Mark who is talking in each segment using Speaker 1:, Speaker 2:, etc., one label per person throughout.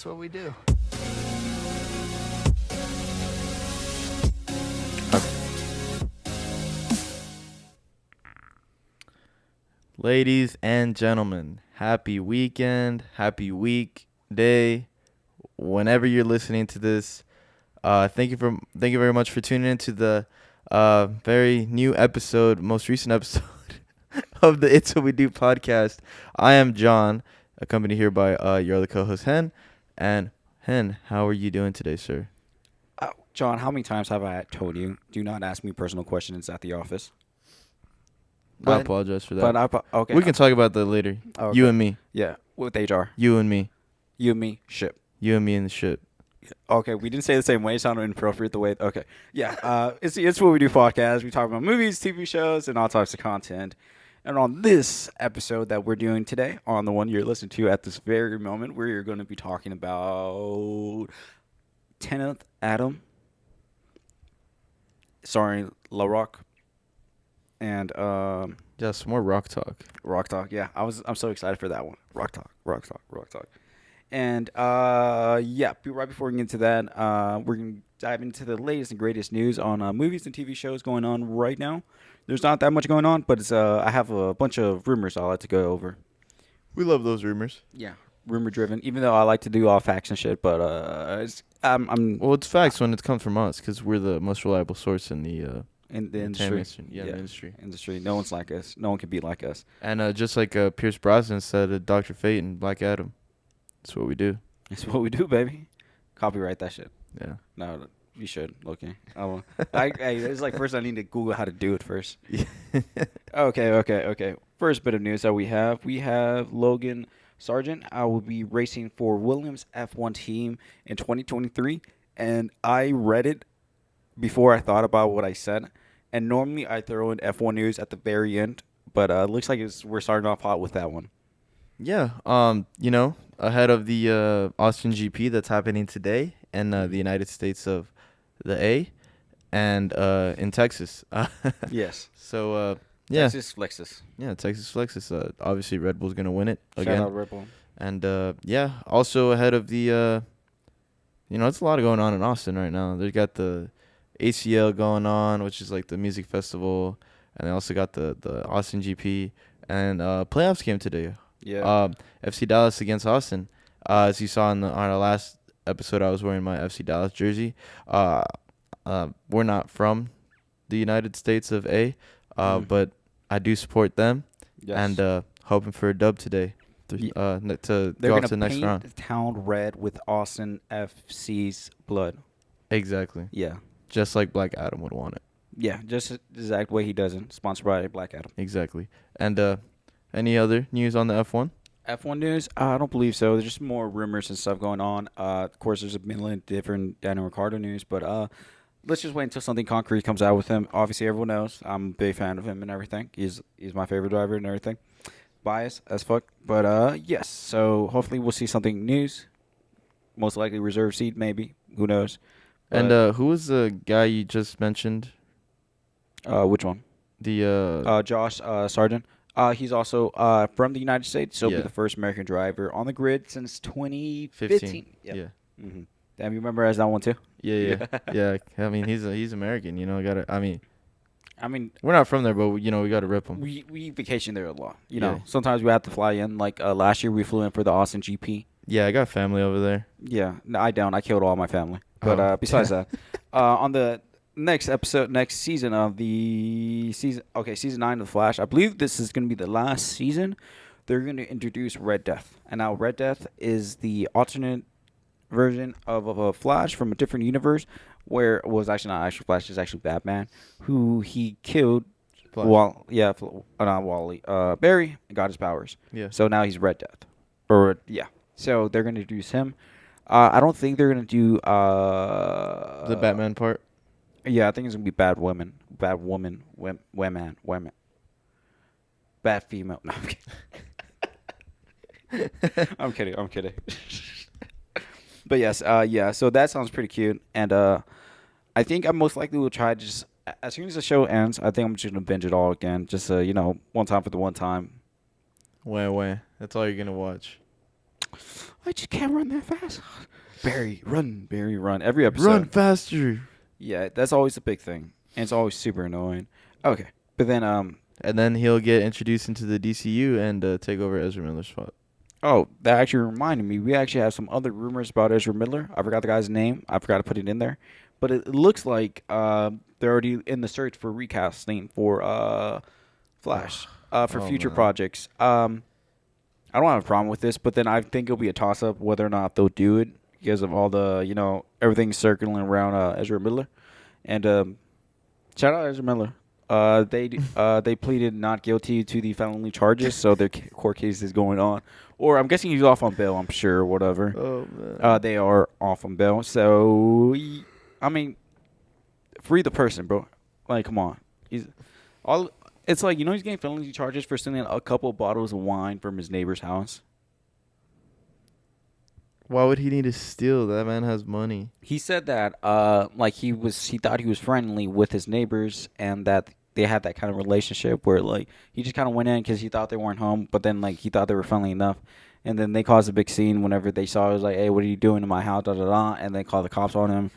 Speaker 1: what we do.
Speaker 2: Ladies and gentlemen, happy weekend, happy weekday, whenever you're listening to this. Thank you very much for tuning in to the very new episode, most recent episode of the It's What We Do podcast. I am John, accompanied here by your other co-host Hen. And Hen, how are you doing today, sir?
Speaker 1: John, how many times have I told you, do not ask me personal questions at the office?
Speaker 2: I apologize for that.
Speaker 1: Okay.
Speaker 2: We can talk about that later.
Speaker 1: Okay.
Speaker 2: You and me.
Speaker 1: Yeah, with HR.
Speaker 2: You and me.
Speaker 1: You and me, ship.
Speaker 2: You and me in the ship.
Speaker 1: Okay, we didn't say the same way. It sounded inappropriate the way. Okay. Yeah, it's what we do podcast. We talk about movies, TV shows, and all types of content. And on this episode that we're doing today, on the one you're listening to at this very moment, we're going to be talking about 10th Adam, starring La Rock, and
Speaker 2: Just more rock talk.
Speaker 1: Rock Talk. Yeah, I'm so excited for that one. Rock Talk. And right before we get into that, we're gonna dive into the latest and greatest news on movies and TV shows going on right now. There's not that much going on, but it's I have a bunch of rumors I like to go over.
Speaker 2: We love those rumors.
Speaker 1: Yeah, rumor driven. Even though I like to do all facts and shit, but
Speaker 2: Well, it's facts when it comes from us because we're the most reliable source in the
Speaker 1: in the industry.
Speaker 2: The industry.
Speaker 1: No one's like us. No one can be like us.
Speaker 2: And just like Pierce Brosnan said, Dr. Fate and Black Adam. That's what we do.
Speaker 1: It's what we do, baby. Copyright that shit.
Speaker 2: Yeah.
Speaker 1: No, you should. Okay. It's like first I need to Google how to do it first. Okay. First bit of news that we have Logan Sargent. I will be racing for Williams F1 team in 2023, and I read it before I thought about what I said. And normally I throw in F1 news at the very end, but it looks like we're starting off hot with that one.
Speaker 2: Yeah. Ahead of the Austin GP that's happening today in the United States of the A and in Texas.
Speaker 1: Yes.
Speaker 2: So, yeah.
Speaker 1: Texas flexes.
Speaker 2: Yeah, Texas flexes. Obviously, Red Bull's going to win it again.
Speaker 1: Shout out Red Bull.
Speaker 2: And, also ahead of the, it's a lot going on in Austin right now. They've got the ACL going on, which is like the music festival. And they also got the Austin GP. And playoffs came today.
Speaker 1: Yeah.
Speaker 2: FC Dallas against Austin. As you saw on our last episode, I was wearing my FC Dallas jersey. We're not from the United States of A, but I do support them.
Speaker 1: Yes.
Speaker 2: And hoping for a dub today to go up to the next round.
Speaker 1: They're going to paint the town red with Austin FC's blood.
Speaker 2: Exactly.
Speaker 1: Yeah.
Speaker 2: Just like Black Adam would want it.
Speaker 1: Yeah, just the exact way he does it. Sponsored by Black Adam.
Speaker 2: Exactly. And any other news on the F1?
Speaker 1: F1 news? I don't believe so. There's just more rumors and stuff going on. Of course, there's a million different Daniel Ricciardo news, but let's just wait until something concrete comes out with him. Obviously, everyone knows I'm a big fan of him and everything. He's my favorite driver and everything. Biased as fuck. But, yes. So, hopefully we'll see something news. Most likely reserve seat, maybe. Who knows?
Speaker 2: But and who was the guy you just mentioned?
Speaker 1: Which one?
Speaker 2: The
Speaker 1: Josh Sargent. He's also from the United States, so he'll be the first American driver on the grid since 2015.
Speaker 2: Yep. Yeah.
Speaker 1: Mm-hmm. Damn, you remember as that one too?
Speaker 2: Yeah. Yeah. I mean, he's American. I mean, we're not from there, but we gotta rip him.
Speaker 1: We vacation there a lot. You know, sometimes we have to fly in. Like last year, we flew in for the Austin GP.
Speaker 2: Yeah, I got family over there.
Speaker 1: Yeah, no, I don't. I killed all my family. But besides that, on the next season of the season 9 of The Flash, I believe this is going to be the last season. They're going to introduce Red Death. And now Red Death is the alternate version of a Flash from a different universe where it was actually not actually Flash, it's actually Batman, who he killed Barry and got his powers.
Speaker 2: Yeah.
Speaker 1: So now he's Red Death. So they're going to introduce him. I don't think they're going to do
Speaker 2: the Batman part.
Speaker 1: Yeah, I think it's going to be Bad Woman, Bad Female. No, I'm kidding. I'm kidding. But yes, so that sounds pretty cute. And I think I most likely will try just, as soon as the show ends, I think I'm just going to binge it all again. Just, one time for the one time.
Speaker 2: Way. That's all you're going to watch.
Speaker 1: I just can't run that fast. Barry, run. Every
Speaker 2: Run
Speaker 1: episode.
Speaker 2: faster.
Speaker 1: Yeah, that's always a big thing, and it's always super annoying. Okay, but then
Speaker 2: And then he'll get introduced into the DCU and take over Ezra Miller's spot.
Speaker 1: oh, that actually reminded me. We actually have some other rumors about Ezra Miller. I forgot the guy's name. I forgot to put it in there, but it looks like they're already in the search for recasting for Flash for
Speaker 2: Oh,
Speaker 1: future
Speaker 2: man.
Speaker 1: projects. I don't have a problem with this, but then I think it'll be a toss up whether or not they'll do it because of all the everything circling around Ezra Miller, and shout out Ezra Miller. They pleaded not guilty to the felony charges, so their court case is going on. Or I'm guessing he's off on bail. I'm sure, whatever.
Speaker 2: Oh, man.
Speaker 1: They are off on bail. So, I mean, free the person, bro. Like, come on. He's all. It's like he's getting felony charges for stealing a couple of bottles of wine from his neighbor's house.
Speaker 2: Why would he need to steal? That man has money.
Speaker 1: He said that like he thought he was friendly with his neighbors and that they had that kind of relationship where like he just kind of went in because he thought they weren't home, but then like he thought they were friendly enough, and then they caused a big scene whenever they saw it was like, hey, what are you doing in my house, da da da, and they called the cops on him.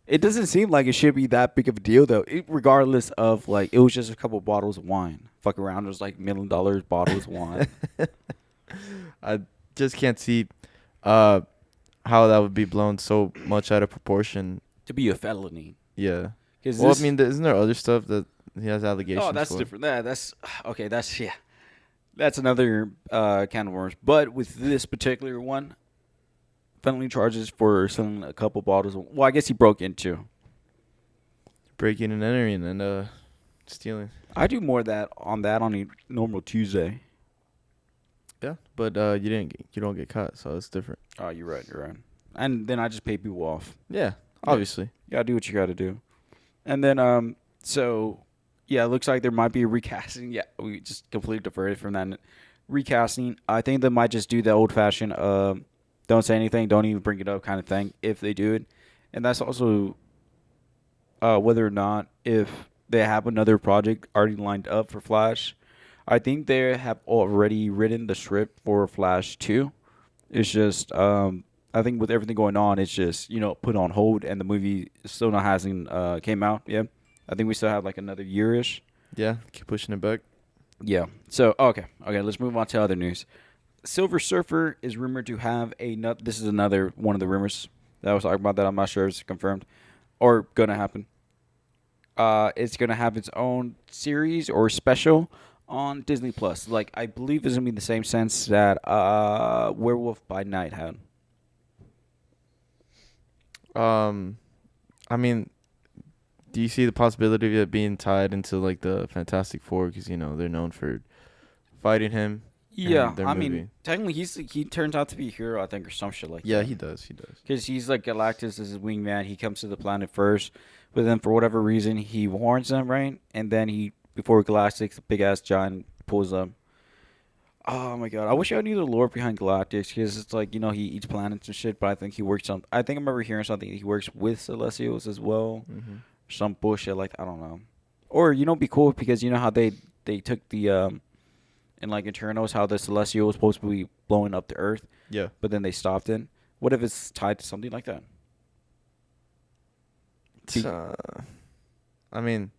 Speaker 1: It doesn't seem like it should be that big of a deal though. Regardless of like it was just a couple bottles of wine. Fuck around, it was like $1 million bottles of wine.
Speaker 2: I just can't see how that would be blown so much out of proportion.
Speaker 1: To be a felony.
Speaker 2: Yeah.
Speaker 1: 'Cause
Speaker 2: Well, I mean, isn't there other stuff that he has allegations for?
Speaker 1: oh, that's different. That's okay. That's another can of worms. But with this particular one, felony charges for selling a couple bottles. Well, I guess he broke into.
Speaker 2: Breaking and entering and stealing.
Speaker 1: I do more of that on a normal Tuesday.
Speaker 2: Yeah, but you don't get caught, so it's different.
Speaker 1: Oh, you're right. You're right. And then I just pay people off.
Speaker 2: Yeah, obviously.
Speaker 1: You gotta do what you gotta do. And then so yeah, it looks like there might be a recasting. Yeah, we just completely diverted from that recasting. I think they might just do the old fashioned don't say anything, don't even bring it up kind of thing if they do it. And that's also whether or not if they have another project already lined up for Flash. I think they have already written the script for Flash 2. It's just I think with everything going on, it's just put on hold, and the movie still not hasn't came out. Yeah, I think we still have like another year-ish.
Speaker 2: Yeah, keep pushing it back.
Speaker 1: Yeah. So okay, let's move on to other news. Silver Surfer is rumored to have this is another one of the rumors that I was talking about that I'm not sure is confirmed or gonna happen. It's gonna have its own series or special on Disney Plus. Like I believe it's gonna be the same sense that Werewolf by Night had.
Speaker 2: I mean, do you see the possibility of it being tied into like the Fantastic Four? Because they're known for fighting him.
Speaker 1: Yeah,
Speaker 2: their
Speaker 1: I
Speaker 2: movie.
Speaker 1: mean, technically he turns out to be a hero, I think, or some shit like that.
Speaker 2: Yeah, he does.
Speaker 1: Because he's like Galactus is his wingman. He comes to the planet first, but then for whatever reason he warns them, right? And then before Galactus, the big ass giant pulls up. Oh my god, I wish I knew the lore behind Galactus because it's like he eats planets and shit. But I think he works on. I think I remember hearing something. He works with Celestials as well.
Speaker 2: Mm-hmm.
Speaker 1: Some bullshit like I don't know. Or it'd be cool because how they took the in like Eternals, how the Celestial was supposed to be blowing up the Earth.
Speaker 2: Yeah.
Speaker 1: But then they stopped it. What if it's tied to something like that?
Speaker 2: I mean,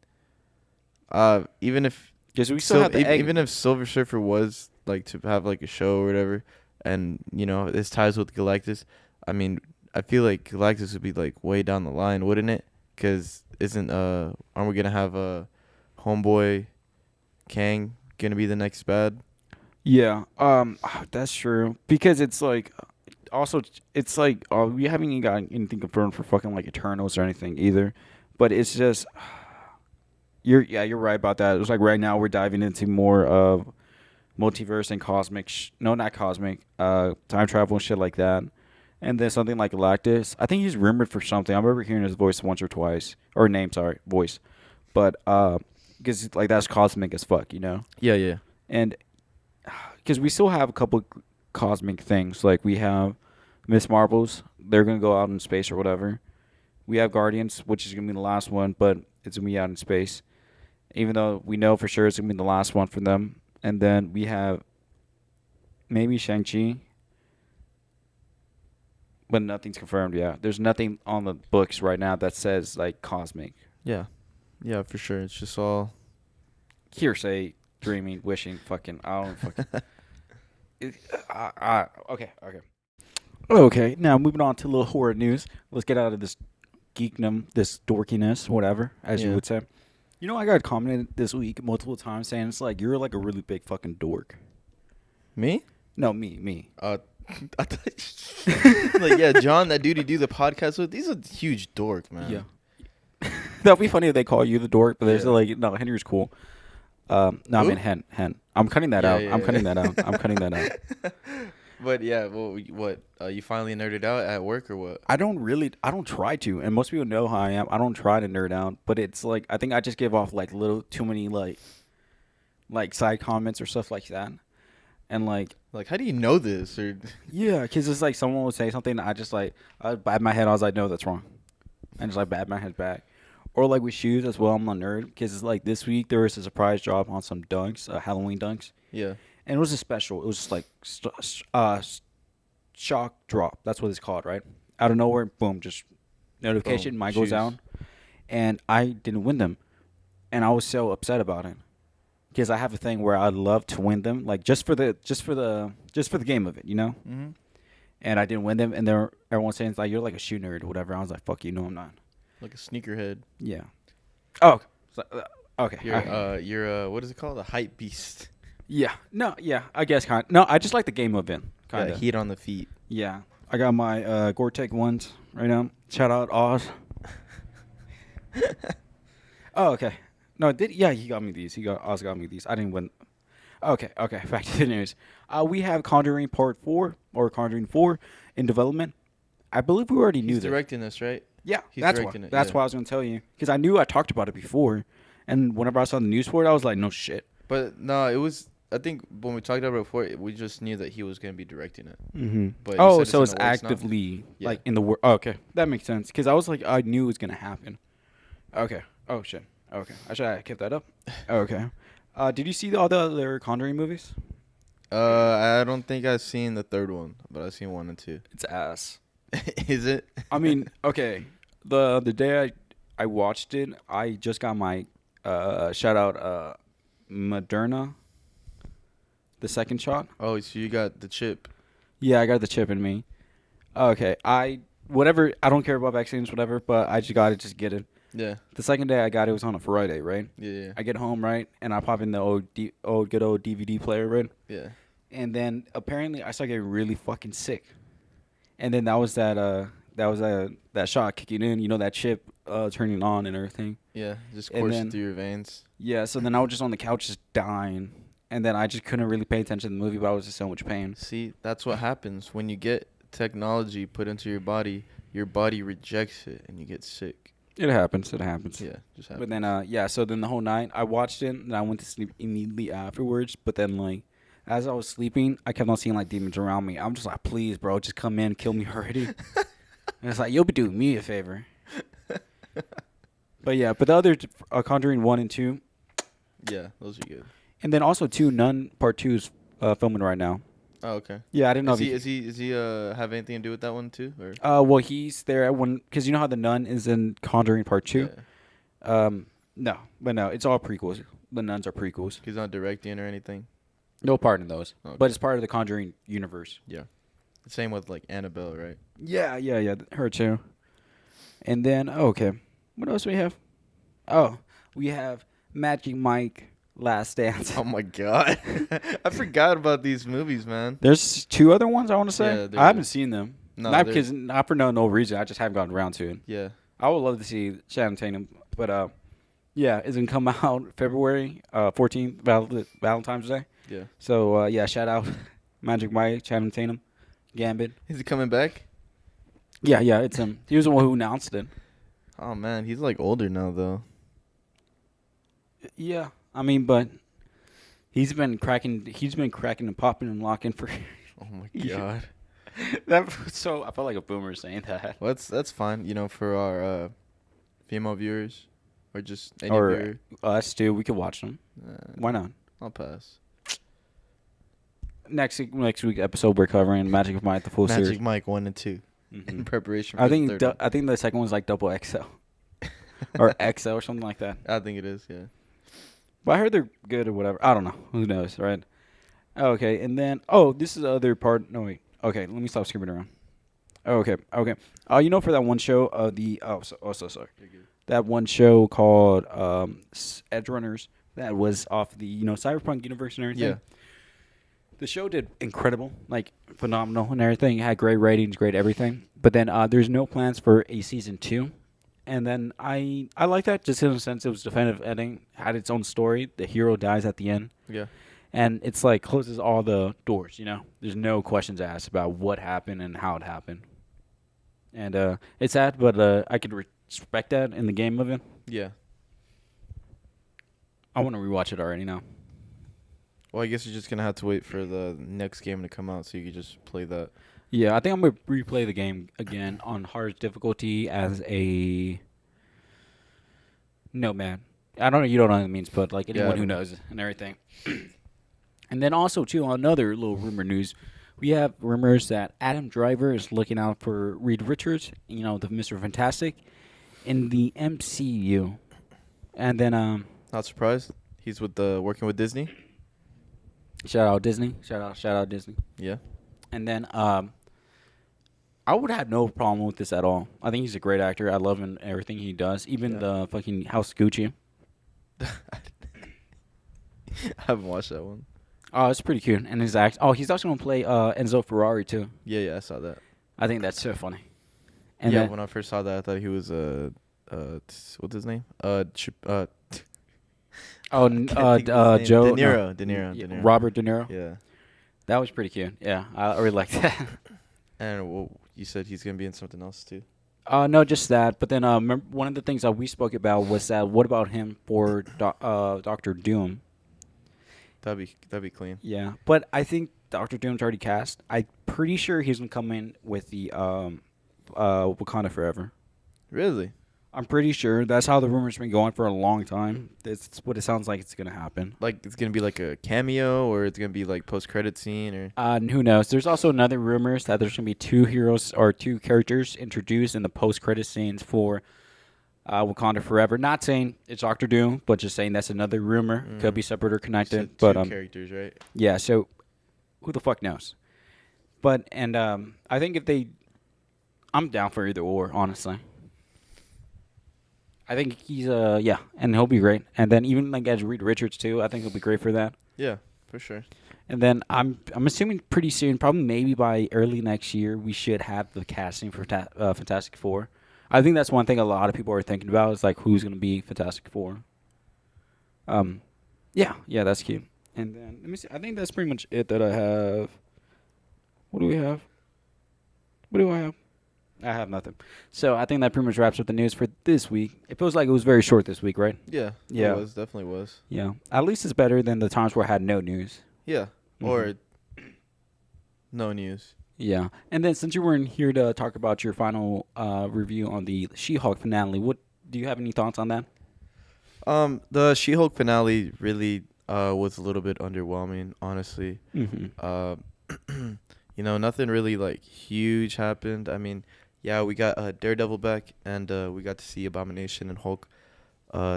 Speaker 2: even if
Speaker 1: Because we still have the egg.
Speaker 2: even if Silver Surfer was like to have like a show or whatever, and his ties with Galactus, I mean, I feel like Galactus would be like way down the line, wouldn't it? Because aren't we gonna have a homeboy Kang gonna be the next bad?
Speaker 1: Yeah, that's true. Because it's like, also, it's like, we haven't even got anything confirmed for fucking like Eternals or anything either. But it's just, you're right about that. It's like right now we're diving into more of multiverse and cosmic, no, not cosmic, time travel and shit like that. And then something like Galactus, I think he's rumored for something. I remember hearing his voice once or twice, or name, sorry, voice. But because like that's cosmic as fuck,
Speaker 2: Yeah.
Speaker 1: And because we still have a couple cosmic things, like we have Miss Marvels, they're gonna go out in space or whatever. We have Guardians, which is gonna be the last one, but it's gonna be out in space. Even though we know for sure it's gonna be the last one for them. And then we have maybe Shang-Chi. But nothing's confirmed. Yeah, there's nothing on the books right now that says like cosmic.
Speaker 2: Yeah. Yeah, for sure. It's just all
Speaker 1: Hearsay, dreaming, wishing, fucking. I don't fucking. Okay. Okay. Now moving on to a little horror news. Let's get out of this geekdom, this dorkiness, whatever, as you
Speaker 2: Yeah.
Speaker 1: would say. You know, I got commented this week multiple times saying it's like you're like a really big fucking dork.
Speaker 2: me.
Speaker 1: No, me.
Speaker 2: I thought, like, yeah, John, that dude you do the podcast with, he's a huge dork, man.
Speaker 1: Yeah. That'd be funny if they call you the dork, but there's
Speaker 2: Yeah.
Speaker 1: like no, Henry's cool. No, I
Speaker 2: Who?
Speaker 1: mean Hen. I'm cutting that
Speaker 2: Yeah,
Speaker 1: out.
Speaker 2: yeah,
Speaker 1: I'm
Speaker 2: yeah.
Speaker 1: cutting that out. I'm cutting that out.
Speaker 2: But yeah, well, what? You finally nerded out at work or what?
Speaker 1: I don't try to, and most people know how I am. I don't try to nerd out, but it's like I think I just give off like little too many like side comments or stuff like that, and like
Speaker 2: Like, how do you know this? Or
Speaker 1: yeah, because it's like someone would say something, I just like I bab my head. I was like, no, that's wrong, and just like bab my head back. Or like with shoes as well. I'm a nerd because it's like this week there was a surprise drop on some dunks, Halloween dunks,
Speaker 2: yeah,
Speaker 1: and it was a special. It was just like shock drop. That's what it's called, right? Out of nowhere, boom, just notification.
Speaker 2: Boom,
Speaker 1: Mine goes
Speaker 2: shoes.
Speaker 1: down, and I didn't win them, and I was so upset about it because I have a thing where I love to win them, like just for the game of it, you know.
Speaker 2: Mm-hmm.
Speaker 1: And I didn't win them, and everyone's saying it's like you're like a shoe nerd or whatever. I was like, fuck you, no, I'm not.
Speaker 2: Like a sneakerhead.
Speaker 1: Yeah. Oh. Okay.
Speaker 2: You're what is it called? A hype beast.
Speaker 1: Yeah. No. Yeah. I guess kind. No. I just like the game of it. Kind
Speaker 2: Yeah,
Speaker 1: of.
Speaker 2: heat on the feet.
Speaker 1: Yeah. I got my Gore-Tex ones right now. Shout out Oz. Oh, okay. No, he got me these. Oz got me these. I didn't win. Okay. Back to the news. We have Conjuring Part 4 or Conjuring 4 in development. I believe we already knew
Speaker 2: He's
Speaker 1: that.
Speaker 2: directing this, right?
Speaker 1: Yeah,
Speaker 2: He's
Speaker 1: that's why.
Speaker 2: directing it,
Speaker 1: That's
Speaker 2: yeah.
Speaker 1: why I was gonna tell you because I knew I talked about it before, and whenever I saw the news for it, I was like, no shit.
Speaker 2: But no, it was. I think when we talked about it before, we just knew that he was gonna be directing it.
Speaker 1: Mm-hmm.
Speaker 2: But you
Speaker 1: Oh,
Speaker 2: said
Speaker 1: so
Speaker 2: in
Speaker 1: it's
Speaker 2: the works now?
Speaker 1: actively
Speaker 2: Yeah.
Speaker 1: like in the work. Oh, okay, that makes sense because I was like, I knew it was gonna happen. Okay. Oh shit. Okay, I should have kept that up. Okay. Did you see all the other Conjuring movies?
Speaker 2: I don't think I've seen the third one, but I've seen 1 and 2.
Speaker 1: It's ass.
Speaker 2: Is it?
Speaker 1: I mean, okay. The day I watched it, I just got my shout out Moderna, the second shot.
Speaker 2: Oh, so you got the chip.
Speaker 1: Yeah, I got the chip in me. Okay, I don't care about vaccines, whatever, but I just got it, just get it.
Speaker 2: Yeah.
Speaker 1: The second day I got it was on a Friday, right?
Speaker 2: Yeah.
Speaker 1: I get home, right, and I pop in the old good old DVD player, right?
Speaker 2: Yeah.
Speaker 1: And then apparently I started getting really fucking sick. And then that was that shot kicking in, you know, that chip turning on and everything.
Speaker 2: Yeah. Just
Speaker 1: And
Speaker 2: coursing
Speaker 1: then-
Speaker 2: through your veins.
Speaker 1: Yeah, so then I was just on the couch just dying. And then I just couldn't really pay attention to the movie, but I was in so much pain.
Speaker 2: See, that's what happens when you get technology put into your body rejects it and you get sick.
Speaker 1: It happens.
Speaker 2: Yeah, just happens.
Speaker 1: But then, so then the whole night I watched it and I went to sleep immediately afterwards. But then, like, as I was sleeping, I kept on seeing, like, demons around me. I'm just like, please, bro, just come in, kill me already. And it's like, you'll be doing me a favor. But the other Conjuring 1 and 2.
Speaker 2: Yeah, those are good.
Speaker 1: And then also, Nun Part 2 is filming right now.
Speaker 2: Oh, okay.
Speaker 1: Yeah, I didn't know
Speaker 2: Is he have anything to do with that one too? Or
Speaker 1: well, he's there at one because you know how the Nun is in Conjuring Part 2.
Speaker 2: Yeah.
Speaker 1: No, it's all prequels. The Nuns are prequels.
Speaker 2: He's not directing or anything.
Speaker 1: No part in those,
Speaker 2: Okay.
Speaker 1: but it's part of the Conjuring universe.
Speaker 2: Yeah. Same with like Annabelle, right?
Speaker 1: Yeah, her too. And then okay, what else do we have? Oh, we have Magic Mike Last Dance.
Speaker 2: Oh my god, I forgot about these movies, man.
Speaker 1: There's 2 other ones I want to say.
Speaker 2: Yeah, there
Speaker 1: I haven't
Speaker 2: is.
Speaker 1: seen them.
Speaker 2: No,
Speaker 1: Not for no reason. I just haven't gotten around to it.
Speaker 2: Yeah.
Speaker 1: I would love to see Channing Tatum, but yeah, it's gonna come out February 14th, Valentine's Day.
Speaker 2: Yeah.
Speaker 1: So shout out Magic Mike, Channing Tatum, Gambit.
Speaker 2: Is he coming back?
Speaker 1: Yeah, it's him. He was the one who announced it.
Speaker 2: Oh man, he's like older now though.
Speaker 1: Yeah, I mean, but he's been cracking and popping and locking for.
Speaker 2: Oh my
Speaker 1: Yeah.
Speaker 2: god.
Speaker 1: So I felt like a boomer saying that.
Speaker 2: Well, that's fine. You know, for our female viewers or just any
Speaker 1: Or
Speaker 2: viewer.
Speaker 1: us too. We could watch them. Why not?
Speaker 2: I'll pass.
Speaker 1: Next week episode we're covering Magic Mike the full
Speaker 2: Magic
Speaker 1: series.
Speaker 2: Mike 1 and 2. in preparation for
Speaker 1: I
Speaker 2: the
Speaker 1: think
Speaker 2: third one.
Speaker 1: I think the second one's like double XL or XL or something like that.
Speaker 2: I think it is, yeah.
Speaker 1: But I heard they're good or whatever. I don't know. Who knows, right? Okay, and then this is the other part. No wait. Okay, let me stop skipping around. Okay. For that one show, so sorry. That one show called Edge Runners that was off the Cyberpunk universe and everything.
Speaker 2: Yeah.
Speaker 1: The show did incredible, like phenomenal and everything. It had great ratings, great everything. But then there's no plans for a season 2. And then I like that just in a sense it was definitive ending, had its own story. The hero dies at the end.
Speaker 2: Yeah.
Speaker 1: And it's like closes all the doors, There's no questions asked about what happened and how it happened. And it's sad, but I could respect that in the game of it.
Speaker 2: Yeah.
Speaker 1: I want to rewatch it already now.
Speaker 2: Well, I guess you're just going to have to wait for the next game to come out so you can just play that.
Speaker 1: Yeah, I think I'm going to replay the game again on hardest difficulty as a nomad. I don't know, you don't know what it means, but like anyone who knows and everything. And then also, too, on another little rumor news, we have rumors that Adam Driver is looking out for Reed Richards, the Mr. Fantastic, in the MCU. And then
Speaker 2: Not surprised. He's working with Disney.
Speaker 1: shout out Disney. Shout out Disney.
Speaker 2: Yeah.
Speaker 1: And then I would have no problem with this at all. I think he's a great actor. I love him everything he does. Even the fucking House Gucci.
Speaker 2: I haven't watched that one.
Speaker 1: Oh, it's pretty cute. And his act. Oh, he's also gonna play Enzo Ferrari too.
Speaker 2: Yeah, I saw that.
Speaker 1: I think that's so funny. And
Speaker 2: yeah,
Speaker 1: then,
Speaker 2: when I first saw that, I thought he was what's his name?
Speaker 1: Joe
Speaker 2: De Niro.
Speaker 1: Robert De Niro.
Speaker 2: Yeah.
Speaker 1: That was pretty cute. Yeah, I really liked that.
Speaker 2: And you said he's gonna be in something else too.
Speaker 1: No, just that. But then remember, one of the things that we spoke about was that what about him for Doctor Doom?
Speaker 2: That'd be clean.
Speaker 1: Yeah, but I think Doctor Doom's already cast. I'm pretty sure he's gonna come in with the Wakanda Forever.
Speaker 2: Really?
Speaker 1: I'm pretty sure that's how the rumor's been going for a long time. That's what it sounds like it's gonna happen.
Speaker 2: Like it's gonna be like a cameo, or it's gonna be like post-credit scene, or
Speaker 1: Who knows? There's also another rumors that there's gonna be 2 heroes or 2 characters introduced in the post-credit scenes for Wakanda Forever. Not saying it's Doctor Doom, but just saying that's another rumor. Could be separate or connected.
Speaker 2: So
Speaker 1: but
Speaker 2: 2 characters, right?
Speaker 1: Yeah. So who the fuck knows? But I think I'm down for either or, honestly. I think he's and he'll be great. And then even like as Reed Richards too, I think he'll be great for that.
Speaker 2: Yeah, for sure.
Speaker 1: And then I'm assuming pretty soon, probably maybe by early next year, we should have the casting for Fantastic Four. I think that's one thing a lot of people are thinking about is like who's gonna be Fantastic Four. Yeah, that's cute. And then let me see. I think that's pretty much it that I have. What do we have? What do I have? I have nothing. So I think that pretty much wraps up the news for this week. It feels like it was very short this week, right?
Speaker 2: Yeah.
Speaker 1: Yeah.
Speaker 2: It definitely was.
Speaker 1: Yeah. At least it's better than the times where I had no news.
Speaker 2: Yeah. Or no news.
Speaker 1: Yeah. And then since you weren't here to talk about your final review on the She-Hulk finale, what do you have any thoughts on that?
Speaker 2: The She-Hulk finale really was a little bit underwhelming, honestly. Nothing really like huge happened. I mean, yeah, we got Daredevil back, and we got to see Abomination and Hulk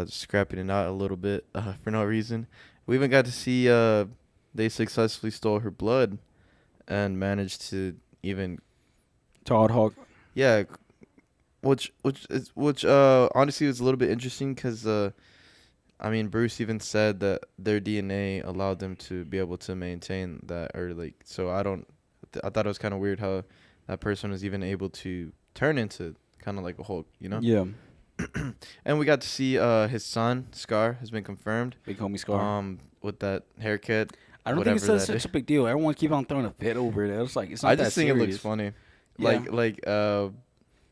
Speaker 2: scrapping it out a little bit for no reason. We even got to see they successfully stole her blood and managed to even
Speaker 1: Todd Hulk.
Speaker 2: Yeah, which honestly was a little bit interesting because Bruce even said that their DNA allowed them to be able to maintain that, or like, so I thought it was kind of weird how that person was even able to turn into kind of like a Hulk,
Speaker 1: Yeah.
Speaker 2: And we got to see his son Scar has been confirmed.
Speaker 1: Big homie Scar.
Speaker 2: With that haircut.
Speaker 1: I don't think it's such a big deal. Everyone keep on throwing a fit over it. It's like it's not
Speaker 2: I
Speaker 1: that
Speaker 2: just think
Speaker 1: serious.
Speaker 2: it looks funny.
Speaker 1: Yeah.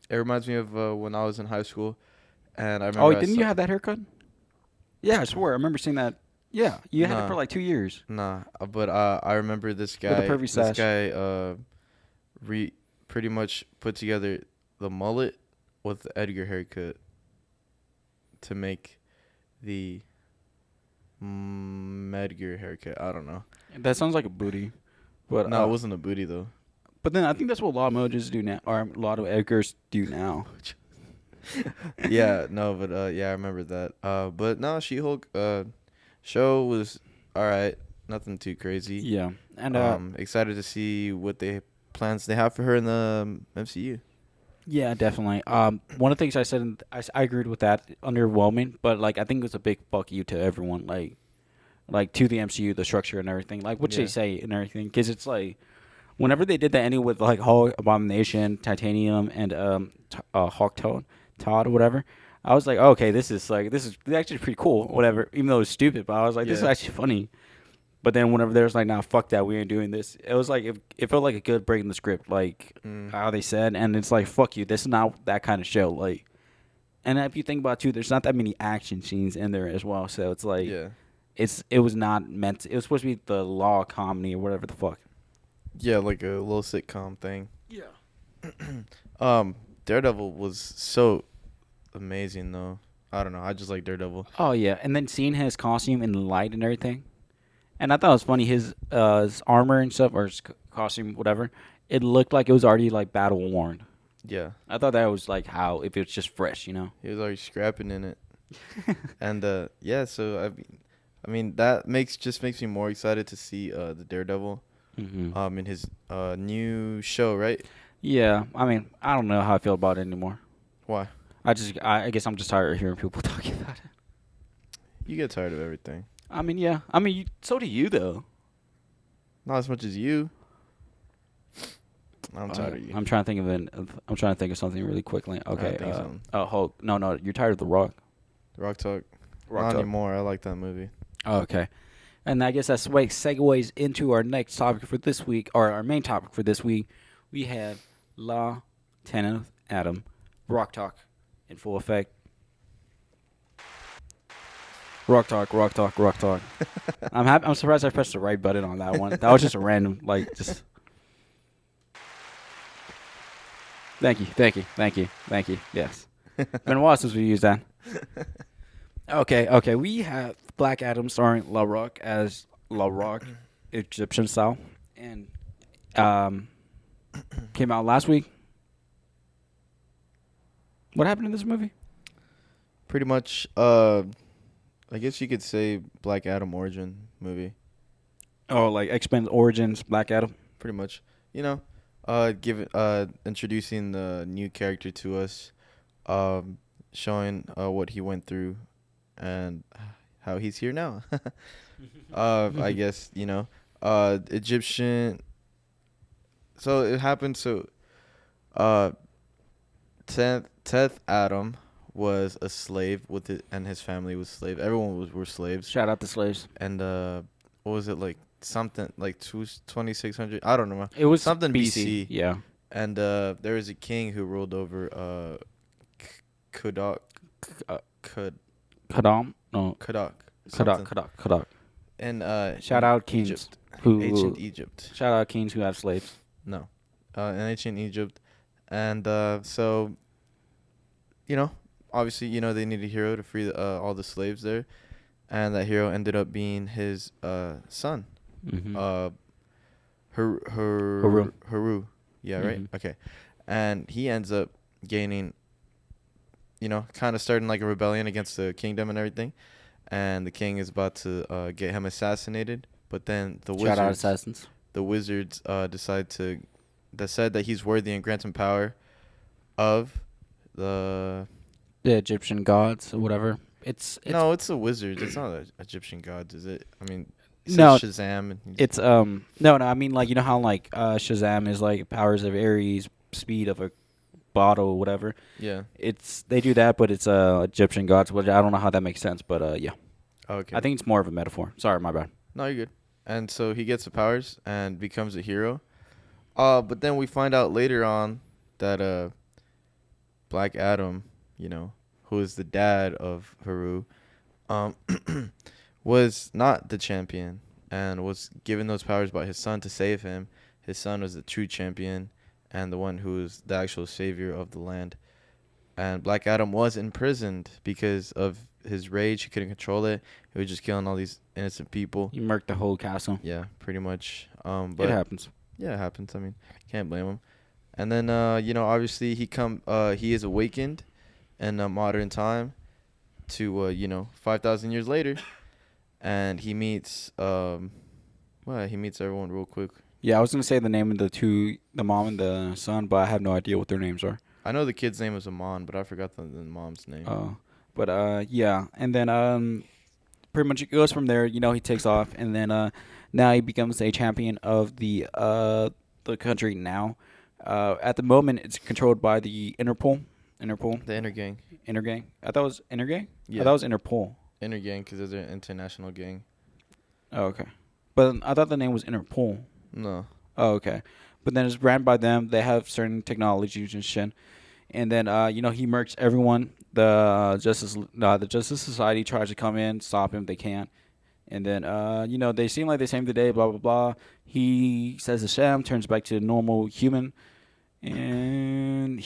Speaker 2: It reminds me of when I was in high school, and I remember.
Speaker 1: Oh, didn't you have that haircut? Yeah, I swear. I remember seeing that. Yeah, you had it for like 2 years.
Speaker 2: Nah, but I remember this guy.
Speaker 1: With a pervy stash.
Speaker 2: This guy pretty much put together the mullet with the Edgar haircut to make the Edgar haircut. I don't know.
Speaker 1: That sounds like a booty. But
Speaker 2: no, it wasn't a booty though.
Speaker 1: But then I think that's what a lot of Mojos do now, or a lot of Edgars do now.
Speaker 2: Yeah, no, but yeah, I remember that. But no, She-Hulk show was all right. Nothing too crazy.
Speaker 1: Yeah, and
Speaker 2: Excited to see what plans they have for her in the MCU.
Speaker 1: yeah, definitely. One of the things I said, I agreed with that. Underwhelming, but like I think it was a big fuck you to everyone, like to the MCU, the structure and everything, like what
Speaker 2: Yeah.
Speaker 1: they say and everything, because it's like whenever they did that ending with like Hulk, Abomination, Titanium, and Hawk Todd or whatever. I was like, okay, this is actually pretty cool, whatever. Even though it was stupid, but I was like, this is
Speaker 2: Yeah.
Speaker 1: actually funny. But then whenever there's like, nah, fuck that, we ain't doing this. It was like it felt like a good break in the script, like how they said, and it's like, fuck you, this is not that kind of show. Like, and if you think about it too, there's not that many action scenes in there as well. So it's like,
Speaker 2: Yeah.
Speaker 1: it was not meant. It was supposed to be the law comedy or whatever the fuck.
Speaker 2: Yeah, like a little sitcom thing.
Speaker 1: Yeah.
Speaker 2: Daredevil was so amazing though. I don't know. I just like Daredevil.
Speaker 1: Oh yeah, and then seeing his costume in the light and everything, and I thought it was funny his armor and stuff or his costume, whatever. It looked like it was already like battle worn.
Speaker 2: Yeah.
Speaker 1: I thought that was like how if it's just fresh, you know.
Speaker 2: He was already scrapping in it. And yeah, so I mean that makes me more excited to see the Daredevil
Speaker 1: Mm-hmm.
Speaker 2: in his new show, right?
Speaker 1: Yeah, I mean, I don't know how I feel about it anymore.
Speaker 2: Why?
Speaker 1: I guess I'm just tired of hearing people talking about it.
Speaker 2: You get tired of everything.
Speaker 1: I mean, yeah. I mean, so do you though.
Speaker 2: Not as much as you. I'm tired of you.
Speaker 1: I'm trying to think of I'm trying to think of something really quickly. Okay.
Speaker 2: think something.
Speaker 1: Hulk. No, you're tired of The Rock.
Speaker 2: Rock Talk.
Speaker 1: Rock
Speaker 2: Not
Speaker 1: Talk.
Speaker 2: anymore. I like that movie.
Speaker 1: Oh, okay. And I guess that segues into our next topic for this week, or our main topic for this week. We have Lieutenant Adam, Rock Talk, in full effect. Rock Talk, Rock Talk, Rock Talk. I'm happy. I'm surprised I pressed the right button on that one. That was just a random, like, just. Thank you. Yes. Been a while since we used that. Okay. We have Black Adam starring La Rock as La Rock, Egyptian style, and came out last week. What happened in this movie?
Speaker 2: Pretty much, I guess you could say Black Adam origin movie.
Speaker 1: Oh, like X-Men Origins, Black Adam.
Speaker 2: Pretty much, introducing the new character to us, showing what he went through, and how he's here now. I guess Egyptian. So it happened. So, tenth Adam was a slave with it, and his family was slave. Everyone were slaves.
Speaker 1: Shout out the slaves.
Speaker 2: And what was it like? Something like 2600. I don't know.
Speaker 1: It was
Speaker 2: something BC.
Speaker 1: Yeah.
Speaker 2: And there was a king who ruled over Kadak.
Speaker 1: Kadam? No.
Speaker 2: something.
Speaker 1: Kadak.
Speaker 2: And
Speaker 1: Shout out kings
Speaker 2: Egypt.
Speaker 1: who
Speaker 2: Ancient Egypt.
Speaker 1: Shout out kings who have slaves.
Speaker 2: No. In ancient Egypt. And so, obviously, they needed a hero to free all the slaves there. And that hero ended up being his son.
Speaker 1: Mm-hmm.
Speaker 2: Haru. Yeah, right?
Speaker 1: Mhm.
Speaker 2: Okay. And he ends up gaining, kind of starting like a rebellion against the kingdom and everything. And the king is about to get him assassinated. But then
Speaker 1: Shout out assassins.
Speaker 2: the wizards decide that he's worthy and grant him power of the
Speaker 1: Egyptian gods or whatever. It's
Speaker 2: no, it's the wizards. It's not the Egyptian gods, is it? I mean, it says
Speaker 1: No,
Speaker 2: Shazam. And
Speaker 1: it's no. I mean, like, you know how like Shazam is like powers of Ares, speed of a bottle, or whatever.
Speaker 2: yeah.
Speaker 1: They do that, but it's Egyptian gods, which I don't know how that makes sense, but yeah.
Speaker 2: Okay.
Speaker 1: I think it's more of a metaphor. Sorry, my bad.
Speaker 2: No, you're good. And so he gets the powers and becomes a hero. But then we find out later on that Black Adam, who is the dad of Haru, was not the champion and was given those powers by his son to save him. His son was the true champion and the one who was the actual savior of the land. And Black Adam was imprisoned because of his rage. He couldn't control it. He was just killing all these innocent people.
Speaker 1: You murked the whole castle.
Speaker 2: Yeah, pretty much.
Speaker 1: It
Speaker 2: But
Speaker 1: happens.
Speaker 2: Yeah, it happens. I mean, can't blame him. And then obviously he is awakened in modern time to 5,000 years later, and he meets everyone real quick.
Speaker 1: Yeah, I was gonna say the name of the mom and the son, but I have no idea what their names are.
Speaker 2: I know the kid's name is Amon, but I forgot the mom's name.
Speaker 1: But yeah, and then pretty much it goes from there. He takes off, and then now he becomes a champion of the country. Now, at the moment, it's controlled by the Interpol. Interpol.
Speaker 2: The Inner Gang.
Speaker 1: Intergang. I thought it was Intergang.
Speaker 2: Yeah.
Speaker 1: I thought it was Interpol.
Speaker 2: Inner Gang, because there's an international gang.
Speaker 1: Oh, okay. But I thought the name was Interpol.
Speaker 2: No.
Speaker 1: Oh, okay. But then it's ran by them. They have certain technologies and shit. And then he murks everyone. The Justice Society tries to come in, stop him. They can't. And then they seem like they saved the day. Blah blah blah. He says the sham, turns back to a normal human, and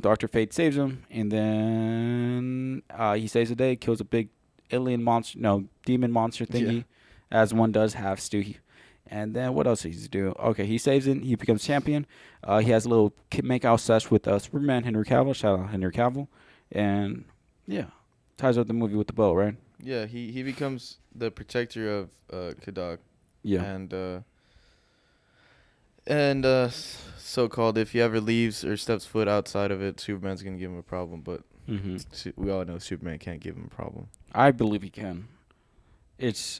Speaker 1: Doctor Fate saves him. And then he saves the day, kills a big alien monster, no demon monster thingy, as one does have to. And then what else does he do? Okay, he saves it. He becomes champion. He has a little make out sesh with Superman, Henry Cavill. Shout out Henry Cavill. And yeah, ties up the movie with the bow, right?
Speaker 2: Yeah, he becomes the protector of Kadak.
Speaker 1: Yeah.
Speaker 2: And so-called, if he ever leaves or steps foot outside of it, Superman's gonna give him a problem. But we all know Superman can't give him a problem.
Speaker 1: I believe he can. It's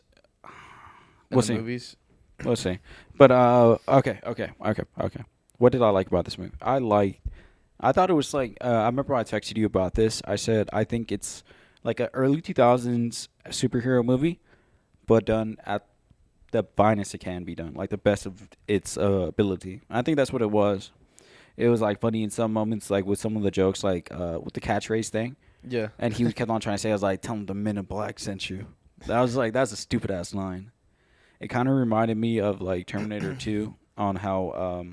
Speaker 2: We'll see. Movies.
Speaker 1: We'll see. But okay. What did I like about this movie? I thought it was like I remember I texted you about this. I said I think it's like an early 2000s superhero movie, but done at the finest it can be done, like the best of its ability. I think that's what it was. It was like funny in some moments, like with some of the jokes, like with the catchphrase thing.
Speaker 2: Yeah.
Speaker 1: And he kept on trying to say, I was like, tell him the Men in Black sent you. That was like, that's a stupid ass line. It kind of reminded me of like Terminator 2 on how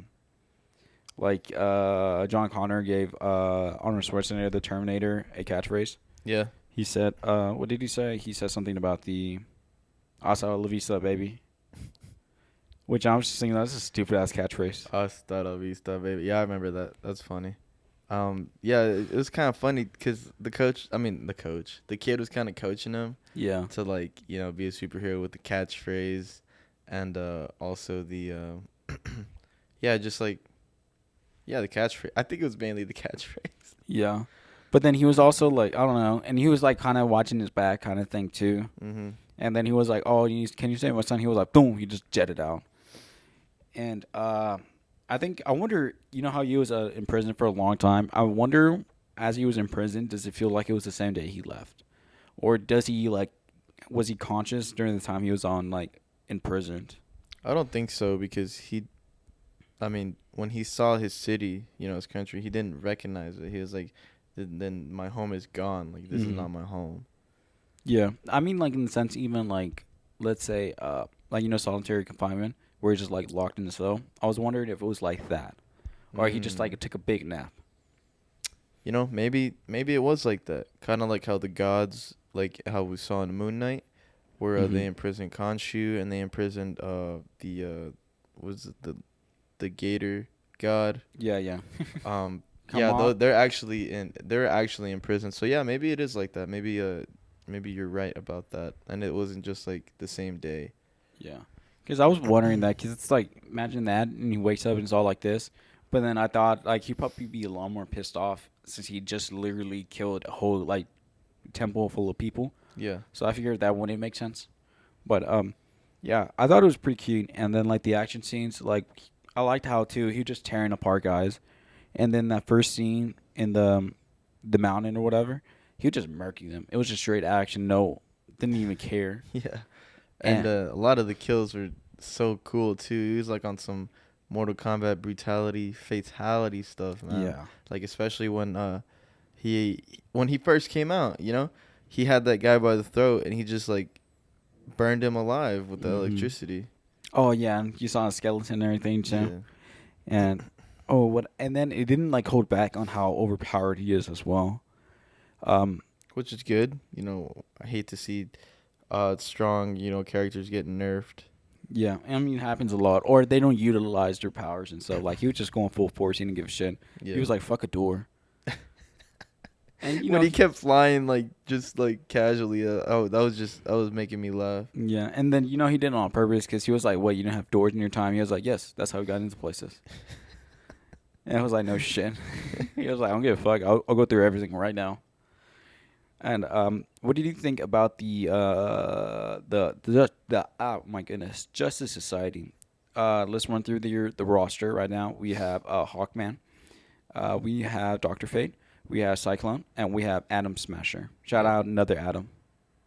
Speaker 1: John Connor gave Arnold Schwarzenegger the Terminator a catchphrase.
Speaker 2: Yeah.
Speaker 1: He said, what did he say? He said something about the Hasta la vista, baby. Which I was just thinking, that's a stupid ass catchphrase.
Speaker 2: Hasta la vista, baby. Yeah, I remember that. That's funny. Yeah, it was kind of funny because the kid was kind of coaching him.
Speaker 1: Yeah.
Speaker 2: To be a superhero with the catchphrase, and also the the catchphrase. I think it was mainly the catchphrase.
Speaker 1: Yeah. But then he was also like, I don't know, and he was like kind of watching his back kind of thing too.
Speaker 2: Mm-hmm.
Speaker 1: And then he was like, oh, can you say my son? He was like, boom, he just jetted out. And I wonder, how he was in prison for a long time. I wonder, as he was in prison, does it feel like it was the same day he left? Or was he conscious during the time he was imprisoned?
Speaker 2: I don't think so, because when he saw his city, his country, he didn't recognize it. He was like, then my home is gone. Like, this is not my home.
Speaker 1: Yeah. I mean, like, in the sense, even, like, let's say, solitary confinement, where he's just, like, locked in the cell. I was wondering if it was like that. Or he just, like, took a big nap.
Speaker 2: Maybe it was like that. Kind of like how the gods, like how we saw in Moon Knight, where they imprisoned Khonshu, and they imprisoned the Gator god.
Speaker 1: Yeah.
Speaker 2: They're actually in prison. So yeah, maybe it is like that. Maybe you're right about that, and it wasn't just like the same day.
Speaker 1: Yeah, because I was wondering that, because it's like, imagine that, and he wakes up and it's all like this. But then I thought, like, he'd probably be a lot more pissed off since he just literally killed a whole, like, temple full of people.
Speaker 2: Yeah.
Speaker 1: So I figured that wouldn't make sense. But, yeah, I thought it was pretty cute. And then, like, the action scenes, like, I liked how, too, he was just tearing apart guys. And then that first scene in the mountain or whatever, he was just murking them. It was just straight action. No, didn't even care.
Speaker 2: Yeah. And a lot of the kills were so cool, too. He was, like, on some Mortal Kombat brutality, fatality stuff, man.
Speaker 1: Yeah.
Speaker 2: Like, especially when he first came out, he had that guy by the throat, and he just, like, burned him alive with the electricity.
Speaker 1: Oh, yeah, and you saw a skeleton and everything, too. Yeah. And then it didn't, like, hold back on how overpowered he is as well.
Speaker 2: Which is good. I hate to see strong, characters getting nerfed.
Speaker 1: Yeah, I mean, it happens a lot. Or they don't utilize their powers and stuff. Like, he was just going full force. He didn't give a shit. He
Speaker 2: Yeah.
Speaker 1: was like, fuck a door. And,
Speaker 2: When he kept flying like just like casually, oh, that was making me laugh.
Speaker 1: yeah. And then, he did it on purpose because he was like, what, you didn't have doors in your time? He was like, yes, that's how he got into places. And I was like, no shit. He was like, I don't give a fuck. I'll go through everything right now. And what did you think about the oh my goodness, Justice Society? Let's run through the roster right now. We have Hawkman, we have Doctor Fate, we have Cyclone, and we have Atom Smasher. Shout out another Atom.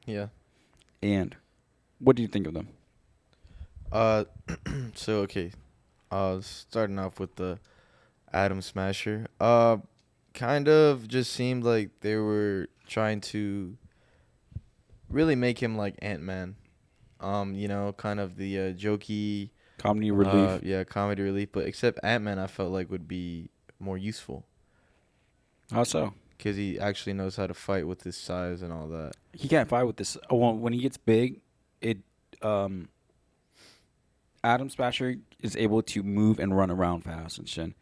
Speaker 2: Yeah.
Speaker 1: And what do you think of them?
Speaker 2: Uh, so okay, starting off with the Atom Smasher. Kind of just seemed like they were trying to really make him like Ant-Man. Kind of the jokey,
Speaker 1: Comedy relief.
Speaker 2: yeah, comedy relief. But except Ant-Man, I felt like would be more useful
Speaker 1: How so?
Speaker 2: because he actually knows how to fight with his size and all that.
Speaker 1: He can't fight with this. Well, when he gets big, it Atom Smasher is able to move and run around fast and shit.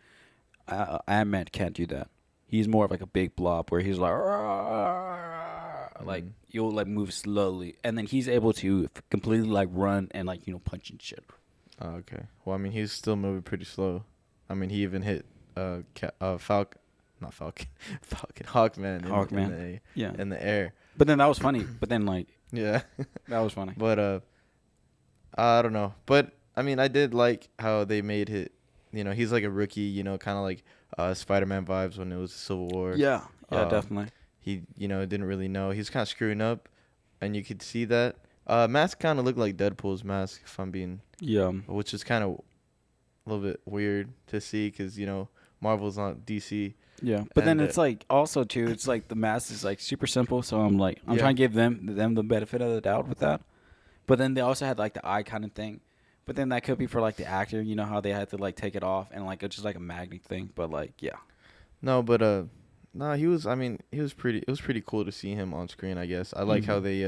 Speaker 1: Ant-Man can't do that. He's more of like a big blob where he's like, like you'll like move slowly, and then he's able to completely like run and like punch and shit.
Speaker 2: Oh, okay. Well, I mean, he's still moving pretty slow. I mean, he even hit Falcon, not Falcon, Falcon,
Speaker 1: Hawkman. Yeah.
Speaker 2: in the air.
Speaker 1: But then that was funny. But then like
Speaker 2: Yeah.
Speaker 1: that was funny.
Speaker 2: But I don't know. But I mean, I did like how they made it. He's like a rookie. Kind of like Spider-Man vibes when it was Civil War.
Speaker 1: Yeah. Yeah,
Speaker 2: Um,
Speaker 1: definitely.
Speaker 2: He didn't really know. He's kind of screwing up, and you could see that. Mask kind of looked like Deadpool's mask, if I'm being,
Speaker 1: Yeah.
Speaker 2: which is kind of a little bit weird to see because Marvel's not DC.
Speaker 1: Yeah. But then
Speaker 2: And,
Speaker 1: it's like also too, it's like the mask is like super simple, so I'm
Speaker 2: Yeah.
Speaker 1: trying to give them the benefit of the doubt with that. But then they also had like the eye kind of thing. But then that could be for like the actor, how they had to like take it off and like it's just like a magnet thing. But like, yeah.
Speaker 2: No, but no, he was. I mean, he was pretty. It was pretty cool to see him on screen. I guess I like how they.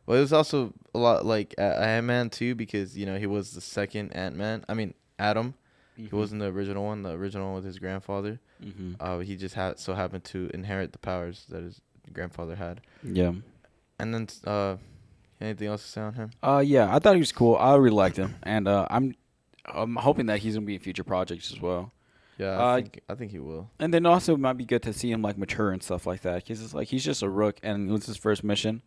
Speaker 2: Well, it was also a lot like Ant-Man too because he was the second Ant-Man. I mean, Adam. He wasn't the original one. The original one was his grandfather. He just so happened to inherit the powers that his grandfather had.
Speaker 1: Yeah.
Speaker 2: And then anything else to say on him?
Speaker 1: Yeah, I thought he was cool. I really liked him, and I'm hoping that he's gonna be in future projects as well.
Speaker 2: Yeah, I think he will.
Speaker 1: And then also it might be good to see him like mature and stuff like that, because it's like he's just a rook, and it was his first mission.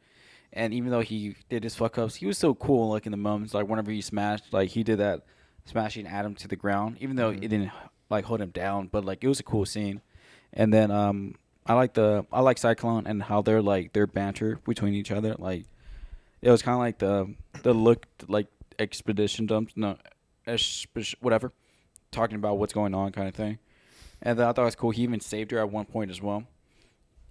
Speaker 1: And even though he did his fuck ups, he was so cool. Like in the moments, like whenever he smashed, like he did that, smashing Adam to the ground. Even though it didn't like hold him down, but like it was a cool scene. And then I like Cyclone and how they're like their banter between each other. Like it was kind of like the look like expedition dumps, no, whatever, talking about what's going on kind of thing. And then I thought it was cool. He even saved her at one point as well.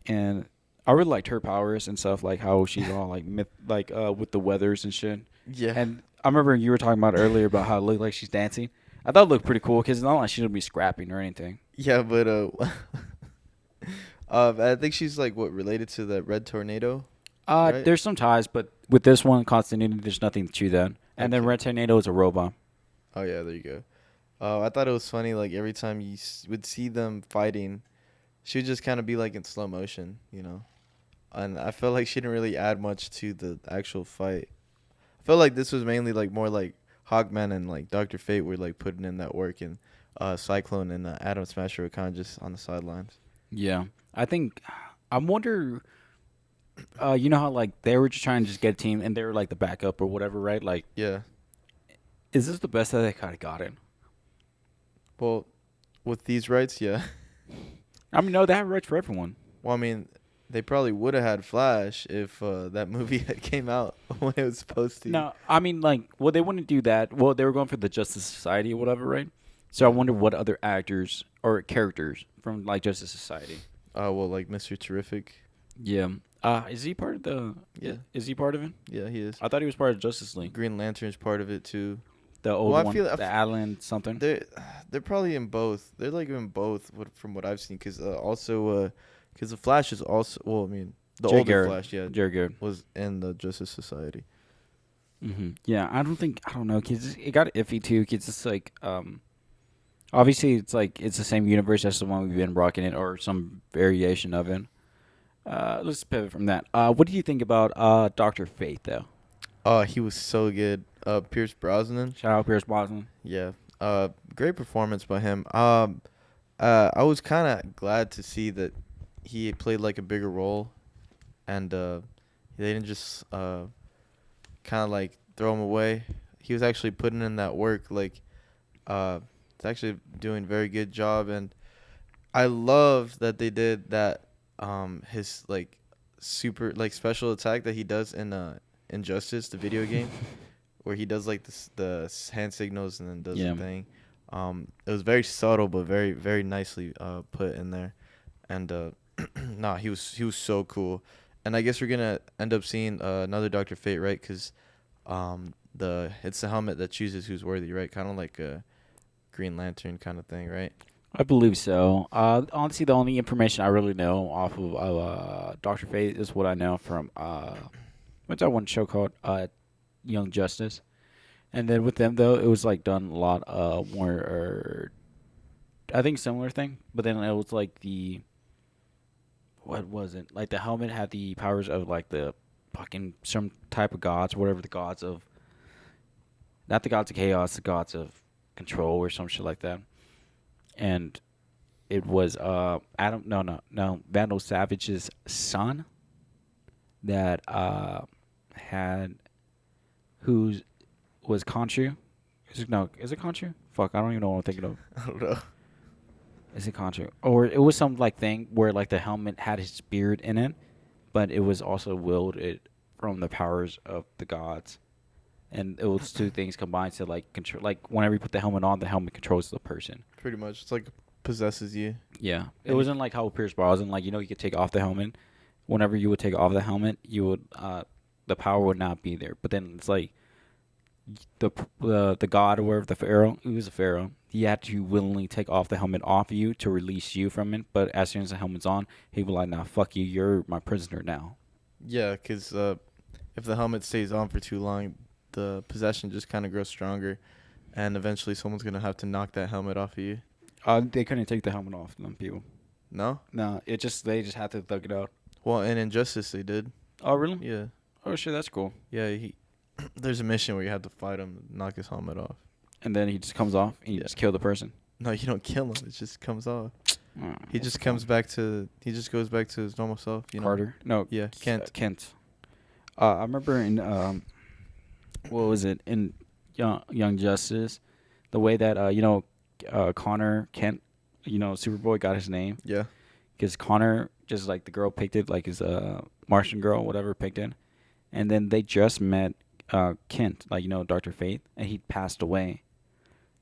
Speaker 1: And I really liked her powers and stuff, like how she's all like with the weathers and shit.
Speaker 2: Yeah.
Speaker 1: And I remember you were talking about earlier about how it looked like she's dancing. I thought it looked pretty cool because it's not like she'll be scrapping or anything.
Speaker 2: Yeah, but I think she's like related to the Red Tornado. Right?
Speaker 1: There's some ties, but with this one, continuity, there's nothing to that. And then
Speaker 2: Okay.
Speaker 1: Red Tornado is a robot.
Speaker 2: Oh yeah, there you go. I thought it was funny. Like every time you would see them fighting, she would just kind of be like in slow motion, And I felt like she didn't really add much to the actual fight. I felt like this was mainly like more like Hawkman and like Dr. Fate were like putting in that work, and Cyclone and Atom Smasher were kind of just on the sidelines.
Speaker 1: Yeah, I wonder. You know how like they were just trying to just get a team, and they were like the backup or whatever, right? Like,
Speaker 2: Yeah.
Speaker 1: is this the best that they kind of got it?
Speaker 2: Well, with these rights, yeah.
Speaker 1: I mean, no, they have rights for everyone.
Speaker 2: Well, I mean, they probably would have had Flash if that movie had came out when it was supposed to.
Speaker 1: No, I mean, like, well, they wouldn't do that. Well, they were going for the Justice Society or whatever, right? So I wonder what other actors or characters from like Justice Society.
Speaker 2: Well, like Mr. Terrific.
Speaker 1: Yeah. Is he part of the?
Speaker 2: Yeah.
Speaker 1: Is he part of it?
Speaker 2: Yeah, he is.
Speaker 1: I thought he was part of Justice League.
Speaker 2: Green Lantern's part of it too.
Speaker 1: The old
Speaker 2: Well, I
Speaker 1: one,
Speaker 2: feel-
Speaker 1: the Alan something.
Speaker 2: They're probably in both. They're like in both from what I've seen. Because because the Flash is also. Well, I mean, the
Speaker 1: Jay
Speaker 2: older
Speaker 1: Garrett.
Speaker 2: Flash, yeah,
Speaker 1: Jared Garrett.
Speaker 2: was in the Justice Society.
Speaker 1: Yeah, I don't know, kids. It got iffy too. Kids, it's like obviously it's like it's the same universe as the one we've been rocking it, or some variation of it. Let's pivot from that. What do you think about Doctor Fate though?
Speaker 2: Oh, he was so good. Pierce Brosnan.
Speaker 1: Shout out Pierce Brosnan.
Speaker 2: Yeah. Great performance by him. I was kind of glad to see that he played like a bigger role, and they didn't just kind of like throw him away. He was actually putting in that work. Like, it's actually doing a very good job, and I love that they did that. His like super like special attack that he does in Injustice, the video game, where he does like the hand signals and then does
Speaker 1: Yeah.
Speaker 2: the thing. It was very subtle but very very nicely put in there, and nah, he was so cool. And I guess we're gonna end up seeing another Doctor Fate, right? Cause it's the helmet that chooses who's worthy, right? Kind of like a Green Lantern kind of thing, right?
Speaker 1: I believe so. Honestly, the only information I really know off of Doctor Fate is what I know from what's that one show called Young Justice. And then with them though, it was like done a lot more, I think similar thing. But then it was like the what was it? Like the helmet had the powers of like the fucking some type of gods, whatever the gods of, not the gods of chaos, the gods of control or some shit like that. And it was Adam, no, Vandal Savage's son that had who's was Khonshu. Is it Khonshu? Fuck, I don't even know what I'm thinking of.
Speaker 2: I don't know.
Speaker 1: Is it Khonshu? Or it was some like thing where like the helmet had his spirit in it, but it was also wielded from the powers of the gods. And it was two things combined to like control. Like whenever you put the helmet on, the helmet controls the person.
Speaker 2: Pretty much, it's like possesses you.
Speaker 1: Yeah, it
Speaker 2: And
Speaker 1: wasn't like how Pierce Brosnan, like you could take off the helmet. Whenever you would take off the helmet, you would the power would not be there. But then it's like the god or whatever, the pharaoh, he was a pharaoh. He had to willingly take off the helmet off of you to release you from it. But as soon as the helmet's on, he was like, "Nah, fuck you. You're my prisoner now."
Speaker 2: Yeah, because if the helmet stays on for too long, the possession just kind of grows stronger, and eventually someone's gonna have to knock that helmet off of you.
Speaker 1: They couldn't take the helmet off them people.
Speaker 2: No?
Speaker 1: No, they just had to thug it out.
Speaker 2: Well, in Injustice they did.
Speaker 1: Oh really?
Speaker 2: Yeah,
Speaker 1: Oh shit, that's cool.
Speaker 2: yeah. There's a mission where you have to fight him, knock his helmet off.
Speaker 1: And then he just comes off and you
Speaker 2: Yeah.
Speaker 1: just kill the person.
Speaker 2: No, you don't kill him. It just comes off.
Speaker 1: Oh,
Speaker 2: He
Speaker 1: what's
Speaker 2: just
Speaker 1: the
Speaker 2: comes
Speaker 1: point?
Speaker 2: back to. He just goes back to his normal self. You know.
Speaker 1: Carter. No,
Speaker 2: Yeah, Kent.
Speaker 1: Kent. I remember in what was it in Young Justice, the way that Connor Kent, Superboy got his name
Speaker 2: Yeah.
Speaker 1: because Connor just like the girl picked it, like his Martian girl, whatever picked it, and then they just met Kent, like Doctor Fate, and he passed away,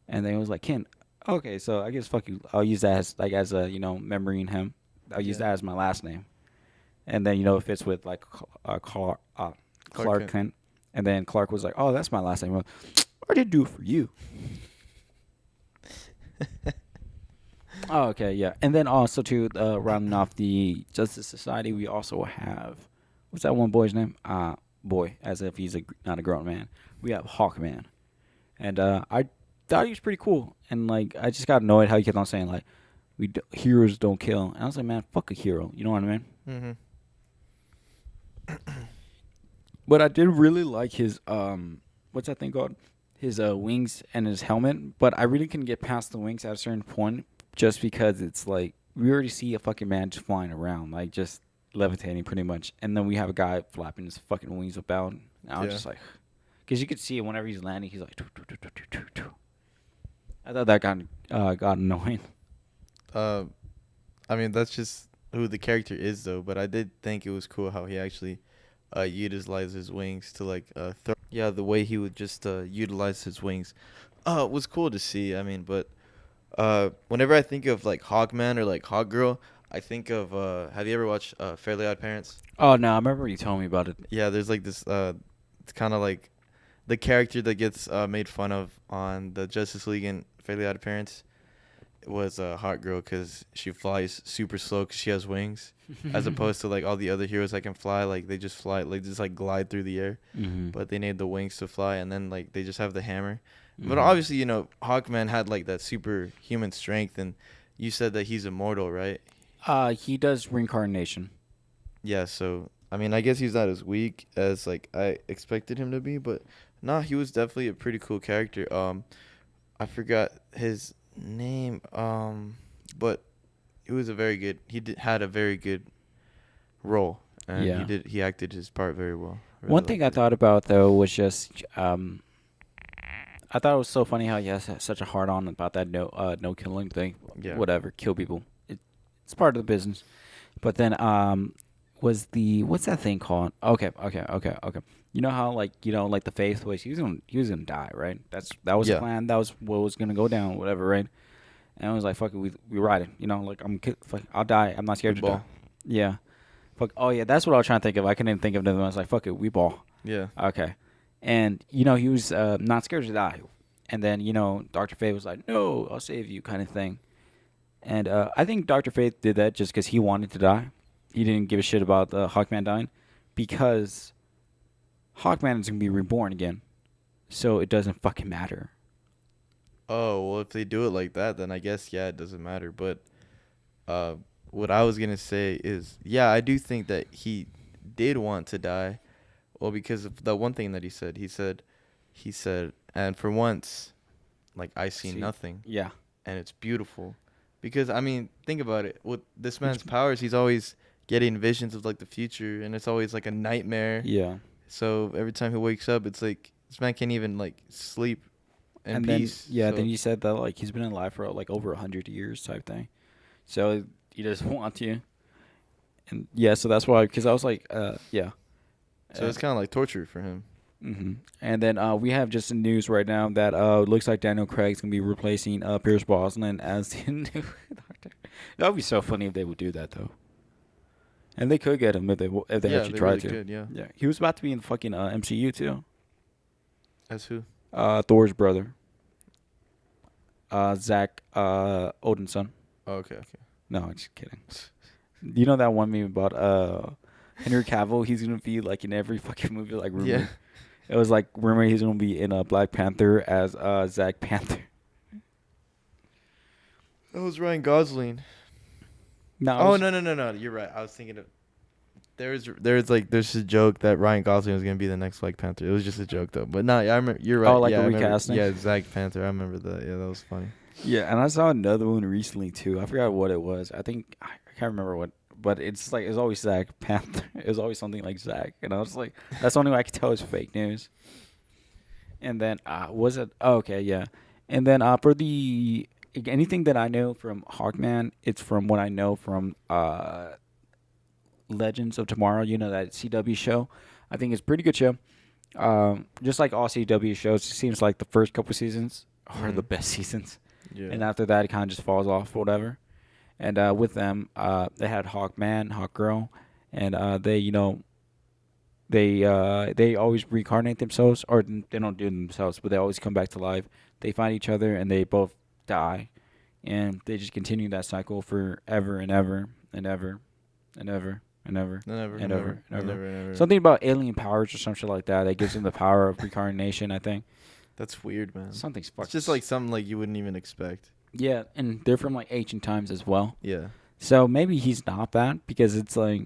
Speaker 1: and then it was like Kent. Okay, so I guess fuck you. I'll use that as a memory in him. I'll use
Speaker 2: Yeah.
Speaker 1: that as my last name, and then it fits with like Clark
Speaker 2: Kent.
Speaker 1: Kent, and then Clark was like, "Oh, that's my last name." Well, I did do it for you. Oh, okay, yeah, and then also to rounding off the Justice Society, we also have what's that one boy's name? Boy, as if he's not a grown man. We have Hawkman, and I thought he was pretty cool, and like I just got annoyed how he kept on saying like heroes don't kill, and I was like, man, fuck a hero, you know what I mean?
Speaker 2: Mm-hmm.
Speaker 1: But I did really like his what's that thing called? His wings and his helmet. But I really couldn't get past the wings at a certain point, just because it's like we already see a fucking man just flying around, like just levitating pretty much, and then we have a guy flapping his fucking wings about. And I was
Speaker 2: Yeah.
Speaker 1: just like, because you could see it whenever he's landing, he's like. "Doo, doo, doo, doo, doo, doo." I thought that got annoying.
Speaker 2: Uh, I mean that's just who the character is though. But I did think it was cool how he actually utilized his wings to like throw. Yeah, the way he would just utilize his wings, was cool to see. I mean, but whenever I think of like Hawkman or like Hawkgirl, I think of have you ever watched Fairly Odd Parents?
Speaker 1: Oh no, I remember you telling me about it.
Speaker 2: Yeah, there's like this it's kind of like the character that gets made fun of on the Justice League and Fairly Odd Parents. was a hot girl because she flies super slow because she has wings, as opposed to like all the other heroes that can fly. Like they just fly, like just like glide through the air,
Speaker 1: Mm-hmm.
Speaker 2: but they need the wings to fly, and then like they just have the hammer. But
Speaker 1: Mm-hmm.
Speaker 2: obviously, Hawkman had like that superhuman strength, and you said that he's immortal, right?
Speaker 1: He does reincarnation.
Speaker 2: Yeah. So I mean, I guess he's not as weak as like I expected him to be, but nah, he was definitely a pretty cool character. I forgot his name. But he was a very good. Had a very good role, and
Speaker 1: Yeah.
Speaker 2: he acted his part very well. I really
Speaker 1: One thing
Speaker 2: liked
Speaker 1: I
Speaker 2: it.
Speaker 1: thought about though was just I thought it was so funny how he has such a hard on about that no killing thing.
Speaker 2: Yeah.
Speaker 1: Whatever, kill people. It's part of the business. But then was the what's that thing called? Okay. You know how like like the faith was he was gonna die, right? That was the
Speaker 2: Yeah.
Speaker 1: plan. That was what was gonna go down, whatever, right? And I was like, fuck it, we ride it. Like fuck, I'll die. I'm not scared to die.
Speaker 2: Ball.
Speaker 1: Yeah. Fuck. Oh yeah, that's what I was trying to think of. I couldn't think of anything. I was like, fuck it, we ball.
Speaker 2: Yeah.
Speaker 1: Okay. And he was not scared to die. And then Dr. Fate was like, no, I'll save you, kind of thing. And I think Dr. Fate did that just because he wanted to die. He didn't give a shit about Hawkman dying because Hawkman is gonna be reborn again, so it doesn't fucking matter.
Speaker 2: Oh well, if they do it like that, then I guess yeah, it doesn't matter. But uh, what I was gonna say is yeah, I do think that he did want to die. Well, because of the one thing that he said. He said, and for once, like I see nothing,
Speaker 1: Yeah.
Speaker 2: and it's beautiful. Because I mean, think about it. With this man's powers, he's always getting visions of like the future, and it's always like a nightmare.
Speaker 1: Yeah.
Speaker 2: So every time he wakes up, it's like this man can't even like sleep in
Speaker 1: And
Speaker 2: peace.
Speaker 1: then you said that like he's been alive for like over 100 years type thing, so he doesn't want to. And yeah, so that's why because I was like, yeah.
Speaker 2: So it's kind of like torture for him.
Speaker 1: Mm-hmm. And then we have just the news right now that looks like Daniel Craig's gonna be replacing Pierce Brosnan as the new Doctor. That would be so funny if they would do that though. And they could get him if they
Speaker 2: Yeah,
Speaker 1: actually
Speaker 2: they
Speaker 1: tried
Speaker 2: really
Speaker 1: to.
Speaker 2: could, yeah.
Speaker 1: Yeah, he was about to be in fucking MCU too.
Speaker 2: As who?
Speaker 1: Thor's brother. Zach Odinson.
Speaker 2: Oh, okay.
Speaker 1: No, I'm just kidding. You know that one meme about Henry Cavill? He's gonna be like in every fucking movie, like rumor.
Speaker 2: Yeah.
Speaker 1: It was like rumor he's gonna be in Black Panther as Zach Panther.
Speaker 2: That was Ryan Gosling.
Speaker 1: No.
Speaker 2: Oh no! You're right. I was thinking of there's a joke that Ryan Gosling was gonna be the next Black Panther. It was just a joke though. But no, yeah, I remember. You're right.
Speaker 1: Oh, like
Speaker 2: yeah,
Speaker 1: a
Speaker 2: I remember-
Speaker 1: recasting?
Speaker 2: Yeah, Zach Panther. I remember that. Yeah, that was funny.
Speaker 1: Yeah, and I saw another one recently too. I forgot what it was. I think I can't remember what, but it's like it's always Zach Panther. It was always something like Zach, and I was like, that's the only way I could tell it's fake news. And then was it? Oh, okay, yeah. And then for the anything that I know from Hawkman, it's from what I know from Legends of Tomorrow. That CW show. I think it's a pretty good show. Just like all CW shows, it seems like the first couple seasons are the best seasons.
Speaker 2: Yeah.
Speaker 1: And after that, it kind of just falls off, or whatever. And with them, they had Hawkman, Hawkgirl, and they always reincarnate themselves, or they don't do it themselves, but they always come back to life. They find each other, and they both die, and they just continue that cycle forever and ever and ever and ever and ever and ever. Something about alien powers or some shit like that gives them the power of reincarnation, I think.
Speaker 2: That's weird, man.
Speaker 1: Something's fucked.
Speaker 2: It's just like something like you wouldn't even expect.
Speaker 1: Yeah, and they're from like ancient times as well.
Speaker 2: Yeah.
Speaker 1: So maybe he's not that because it's like,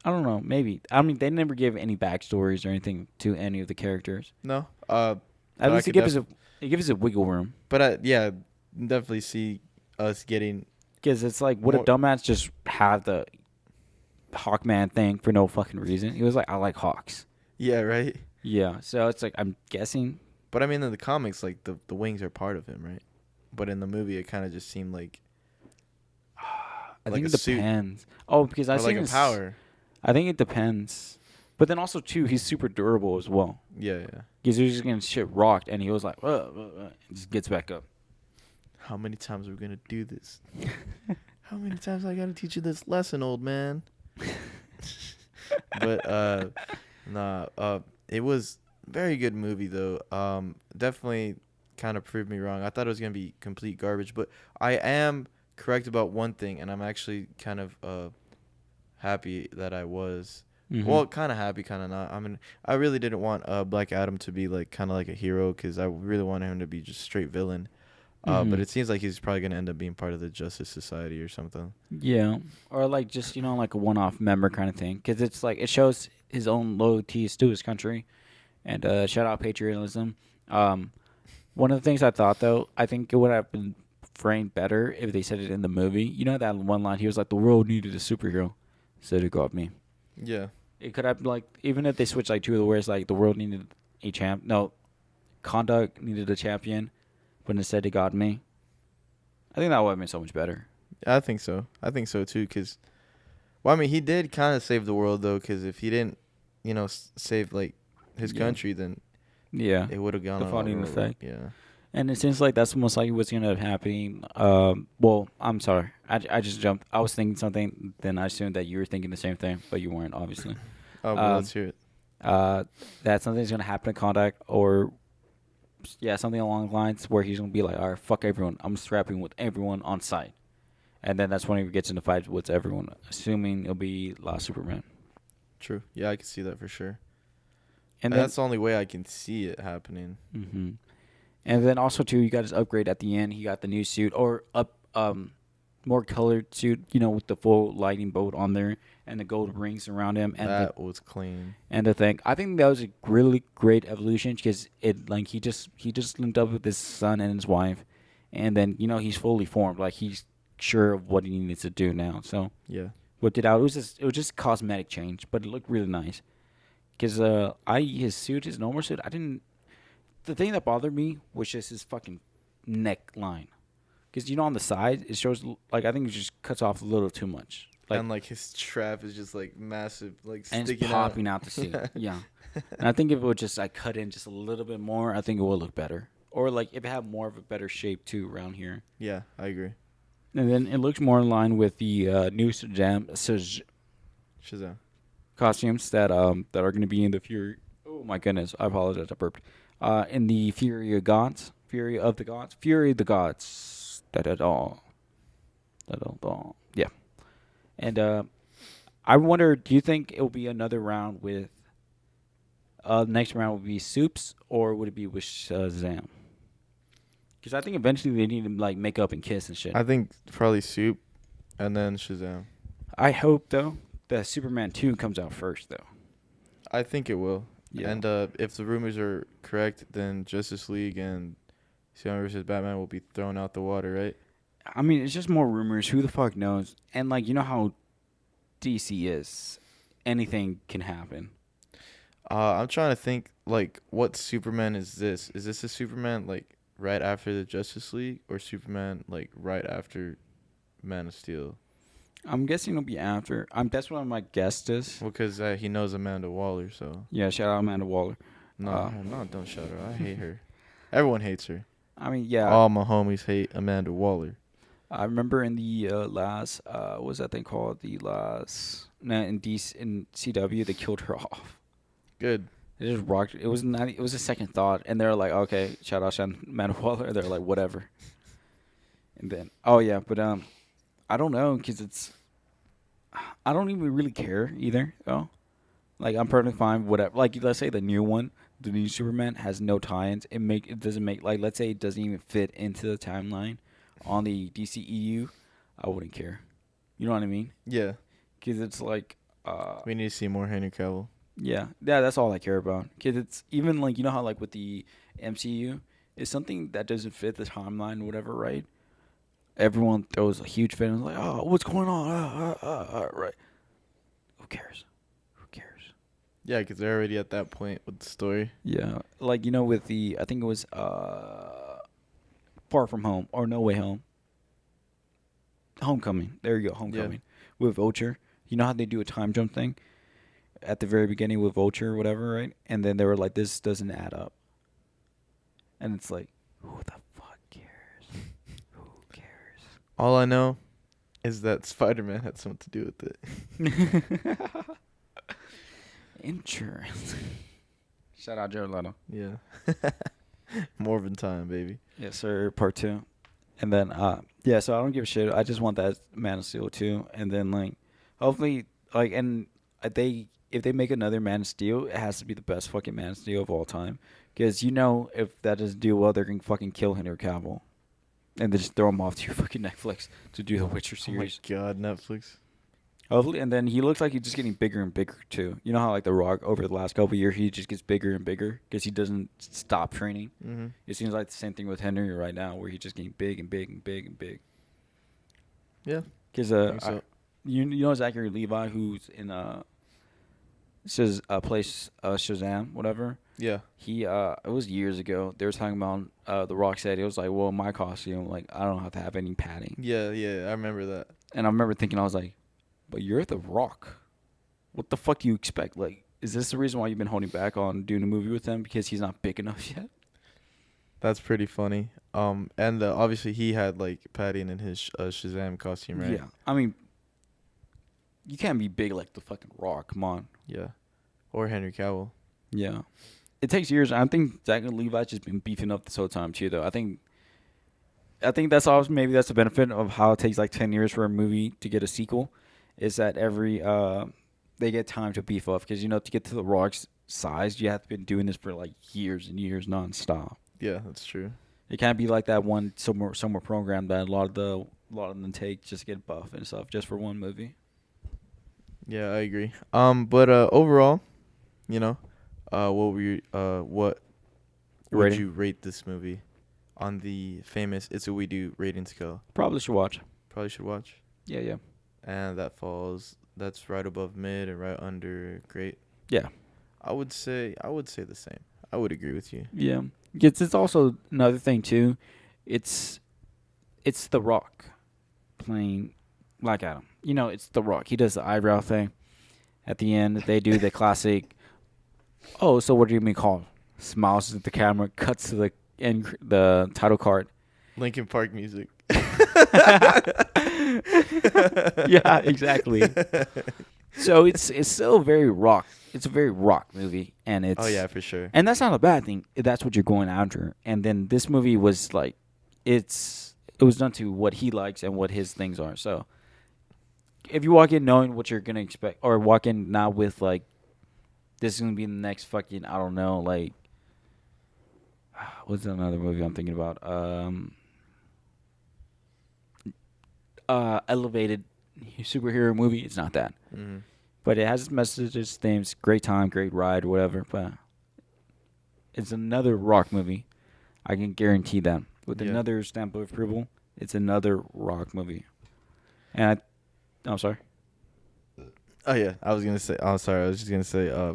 Speaker 1: I don't know, maybe. I mean, they never give any backstories or anything to any of the characters.
Speaker 2: No.
Speaker 1: At least it gives us a wiggle room.
Speaker 2: But yeah, definitely see us getting.
Speaker 1: Because it's like, would a dumbass just have the Hawkman thing for no fucking reason? He was like, I like hawks.
Speaker 2: Yeah, right.
Speaker 1: Yeah, so it's like, I'm guessing.
Speaker 2: But I mean, in the comics, like the wings are part of him, right? But in the movie, it kind of just seemed like.
Speaker 1: I
Speaker 2: like
Speaker 1: think
Speaker 2: a
Speaker 1: it depends. Oh, because I
Speaker 2: like
Speaker 1: think
Speaker 2: a power.
Speaker 1: I think it depends. But then also too, he's super durable as well.
Speaker 2: Yeah.
Speaker 1: Because he was just getting shit rocked, and he was like, and just gets back up.
Speaker 2: How many times are we gonna do this? How many times I gotta teach you this lesson, old man? But it was very good movie though. Definitely kind of proved me wrong. I thought it was gonna be complete garbage, but I am correct about one thing, and I'm actually kind of happy that I was. Well, kind of happy, kind of not. I mean, I really didn't want Black Adam to be like kind of like a hero, because I really wanted him to be just straight villain. But it seems like he's probably gonna end up being part of the Justice Society or something.
Speaker 1: Yeah, or like just like a one-off member kind of thing, because it's like it shows his own loyalties to his country, and shout out patriotism. One of the things I thought though, I think it would have been framed better if they said it in the movie. You know that one line he was like, "The world needed a superhero," so they got me.
Speaker 2: Yeah.
Speaker 1: It could have like even if they switched like two of the words, like the world needed a champ. No, conduct needed a champion, but instead they got me. I think that would have been so much better.
Speaker 2: I think so. I think so too. Cause, well, I mean, he did kind of save the world though. Cause if he didn't, save like his country, then it would have gone
Speaker 1: the
Speaker 2: on
Speaker 1: founding
Speaker 2: a
Speaker 1: effect.
Speaker 2: Yeah.
Speaker 1: And it seems like that's most likely what's gonna happen. Well, I'm sorry, I just jumped. I was thinking something, then I assumed that you were thinking the same thing, but you weren't, obviously.
Speaker 2: Oh, well, let's hear it.
Speaker 1: That something's gonna happen in contact, or something along the lines where he's gonna be like, "All right, fuck everyone. I'm scrapping with everyone on site," and then that's when he gets into fights with everyone, assuming it'll be Last Superman.
Speaker 2: True. Yeah, I can see that for sure.
Speaker 1: And
Speaker 2: that's the only way I can see it happening.
Speaker 1: Mm-hmm. And then also too, you got his upgrade at the end. He got the new suit or more colored suit, with the full lightning bolt on there and the gold rings around him. And
Speaker 2: that was clean.
Speaker 1: And the thing, I think that was a really great evolution because he just linked up with his son and his wife, and then he's fully formed. Like he's sure of what he needs to do now. So
Speaker 2: yeah,
Speaker 1: whipped it out. It was just cosmetic change, but it looked really nice. Because his normal suit, I didn't. The thing that bothered me was just his fucking neckline. Because, on the side, it shows, I think it just cuts off a little too much.
Speaker 2: And, his strap is just, massive,
Speaker 1: and
Speaker 2: sticking
Speaker 1: it's popping out the suit. Yeah. And I think if it would just, cut in just a little bit more, I think it would look better. Or, if it had more of a better shape, too, around here.
Speaker 2: Yeah, I agree.
Speaker 1: And then it looks more in line with the new Shazam costumes that are going to be in the Fury. Oh, my goodness. I apologize. I burped. In the Fury of the Gods. Da-da-da. Yeah. And I wonder, do you think it will be another round with next round will be Soups, or would it be with Shazam? Because I think eventually they need to make up and kiss and shit.
Speaker 2: I think probably Soup and then Shazam.
Speaker 1: I hope though that Superman 2 comes out first though.
Speaker 2: I think it will.
Speaker 1: Yeah.
Speaker 2: And if the rumors are correct, then Justice League and Superman vs. Batman will be thrown out the water, right?
Speaker 1: I mean, it's just more rumors. Who the fuck knows? And you know how DC is. Anything can happen.
Speaker 2: I'm trying to think what Superman is this? Is this a Superman right after the Justice League, or Superman right after Man of Steel?
Speaker 1: I'm guessing it'll be after. That's what my guess is.
Speaker 2: Well, because he knows Amanda Waller, so.
Speaker 1: Yeah, shout out Amanda Waller.
Speaker 2: No, don't shout her. I hate her. Everyone hates her.
Speaker 1: I mean, yeah.
Speaker 2: All my homies hate Amanda Waller.
Speaker 1: I remember in the last, what was that thing called? In CW, they killed her off.
Speaker 2: Good.
Speaker 1: It just rocked. It was not. It was a second thought, and they're like, okay, shout out Amanda Waller. They're like, whatever. And then, but I don't know, because I don't even really care either, though. I'm perfectly fine, whatever. Let's say the new one, the new Superman, has no tie-ins. It doesn't make, let's say it doesn't even fit into the timeline on the DCEU, I wouldn't care. You know what I mean?
Speaker 2: Yeah.
Speaker 1: Because it's
Speaker 2: we need to see more Henry Cavill.
Speaker 1: Yeah, that's all I care about. Because it's even, you know how, with the MCU, it's something that doesn't fit the timeline or whatever, right? Everyone throws a huge fit and is like, oh, what's going on? Right. Who cares?
Speaker 2: Yeah, because they're already at that point with the story.
Speaker 1: Yeah. With the, I think it was Far From Home or No Way Home. Homecoming. There you go, Homecoming. Yeah. With Vulture. You know how they do a time jump thing? At the very beginning with Vulture or whatever, right? And then they were like, this doesn't add up. And it's like, who the fuck cares?
Speaker 2: All I know is that Spider-Man had something to do with
Speaker 1: it. Insurance. Shout out Jared Leto.
Speaker 2: Yeah. Morphin time, baby.
Speaker 1: Yes, sir. Part 2. And then, yeah, so I don't give a shit. I just want that Man of Steel 2. And then, like, hopefully, like, and if they make another Man of Steel, it has to be the best fucking Man of Steel of all time. Because, if that doesn't do well, they're going to fucking kill Henry Cavill. And then just throw him off to fucking Netflix to do the Witcher series.
Speaker 2: Oh my god, Netflix.
Speaker 1: Hopefully, and then he looks like he's just getting bigger and bigger, too. You know how, like, The Rock, over the last couple of years, he just gets bigger and bigger because he doesn't stop training?
Speaker 2: Mm-hmm.
Speaker 1: It seems like the same thing with Henry right now, where he's just getting big and big and big and big.
Speaker 2: Yeah.
Speaker 1: Because
Speaker 2: So.
Speaker 1: you know Zachary Levi, who's in plays Shazam, whatever.
Speaker 2: Yeah.
Speaker 1: He it was years ago. They were talking about The Rock said it was like, well, my costume, like I don't have to have any padding.
Speaker 2: Yeah, I remember that.
Speaker 1: And I remember thinking, I was like, but you're The Rock. What the fuck do you expect? Like, is this the reason why you've been holding back on doing a movie with him because he's not big enough yet?
Speaker 2: That's pretty funny. And obviously he had like padding in his Shazam costume, right?
Speaker 1: Yeah, I mean, you can't be big like the fucking Rock. Come on.
Speaker 2: Yeah. Or Henry Cavill.
Speaker 1: Yeah. It takes years. I think Zachary Levi's just been beefing up this whole time too, though. I think that's also maybe that's the benefit of how it takes like 10 years for a movie to get a sequel, is that they get time to beef up because to get to the Rock's size, you have to been doing this for like years and years nonstop.
Speaker 2: Yeah, that's true.
Speaker 1: It can't be like that one summer program that a lot of them take just to get buff and stuff just for one movie.
Speaker 2: Yeah, I agree. But overall, what would
Speaker 1: Rating?
Speaker 2: you rate this movie on the famous It's What We Do rating scale?
Speaker 1: Probably should watch.
Speaker 2: Probably should watch.
Speaker 1: Yeah.
Speaker 2: And that's right above mid and right under great.
Speaker 1: Yeah.
Speaker 2: I would say the same. I would agree with you.
Speaker 1: Yeah. It's also another thing too. It's The Rock playing Black Adam. It's The Rock. He does the eyebrow thing. At the end, they do the classic. Oh, so what do you mean call? Smiles at the camera, cuts to the title card.
Speaker 2: Linkin Park music.
Speaker 1: Yeah, exactly. So it's still very rock. It's a very rock movie, and it's.
Speaker 2: Oh yeah, for sure.
Speaker 1: And that's not a bad thing. That's what you're going after. And then this movie was like, it was done to what he likes and what his things are. So if you walk in knowing what you're gonna expect, or walk in now with like, this is gonna be the next fucking, I don't know, like, what's another movie I'm thinking about? Elevated superhero movie. It's not that.
Speaker 2: Mm-hmm.
Speaker 1: But it has its messages, themes, great time, great ride, whatever. But it's another Rock movie. I can guarantee that. With another stamp of approval, it's another Rock movie. And I'm sorry.
Speaker 2: Oh yeah, I was just gonna say,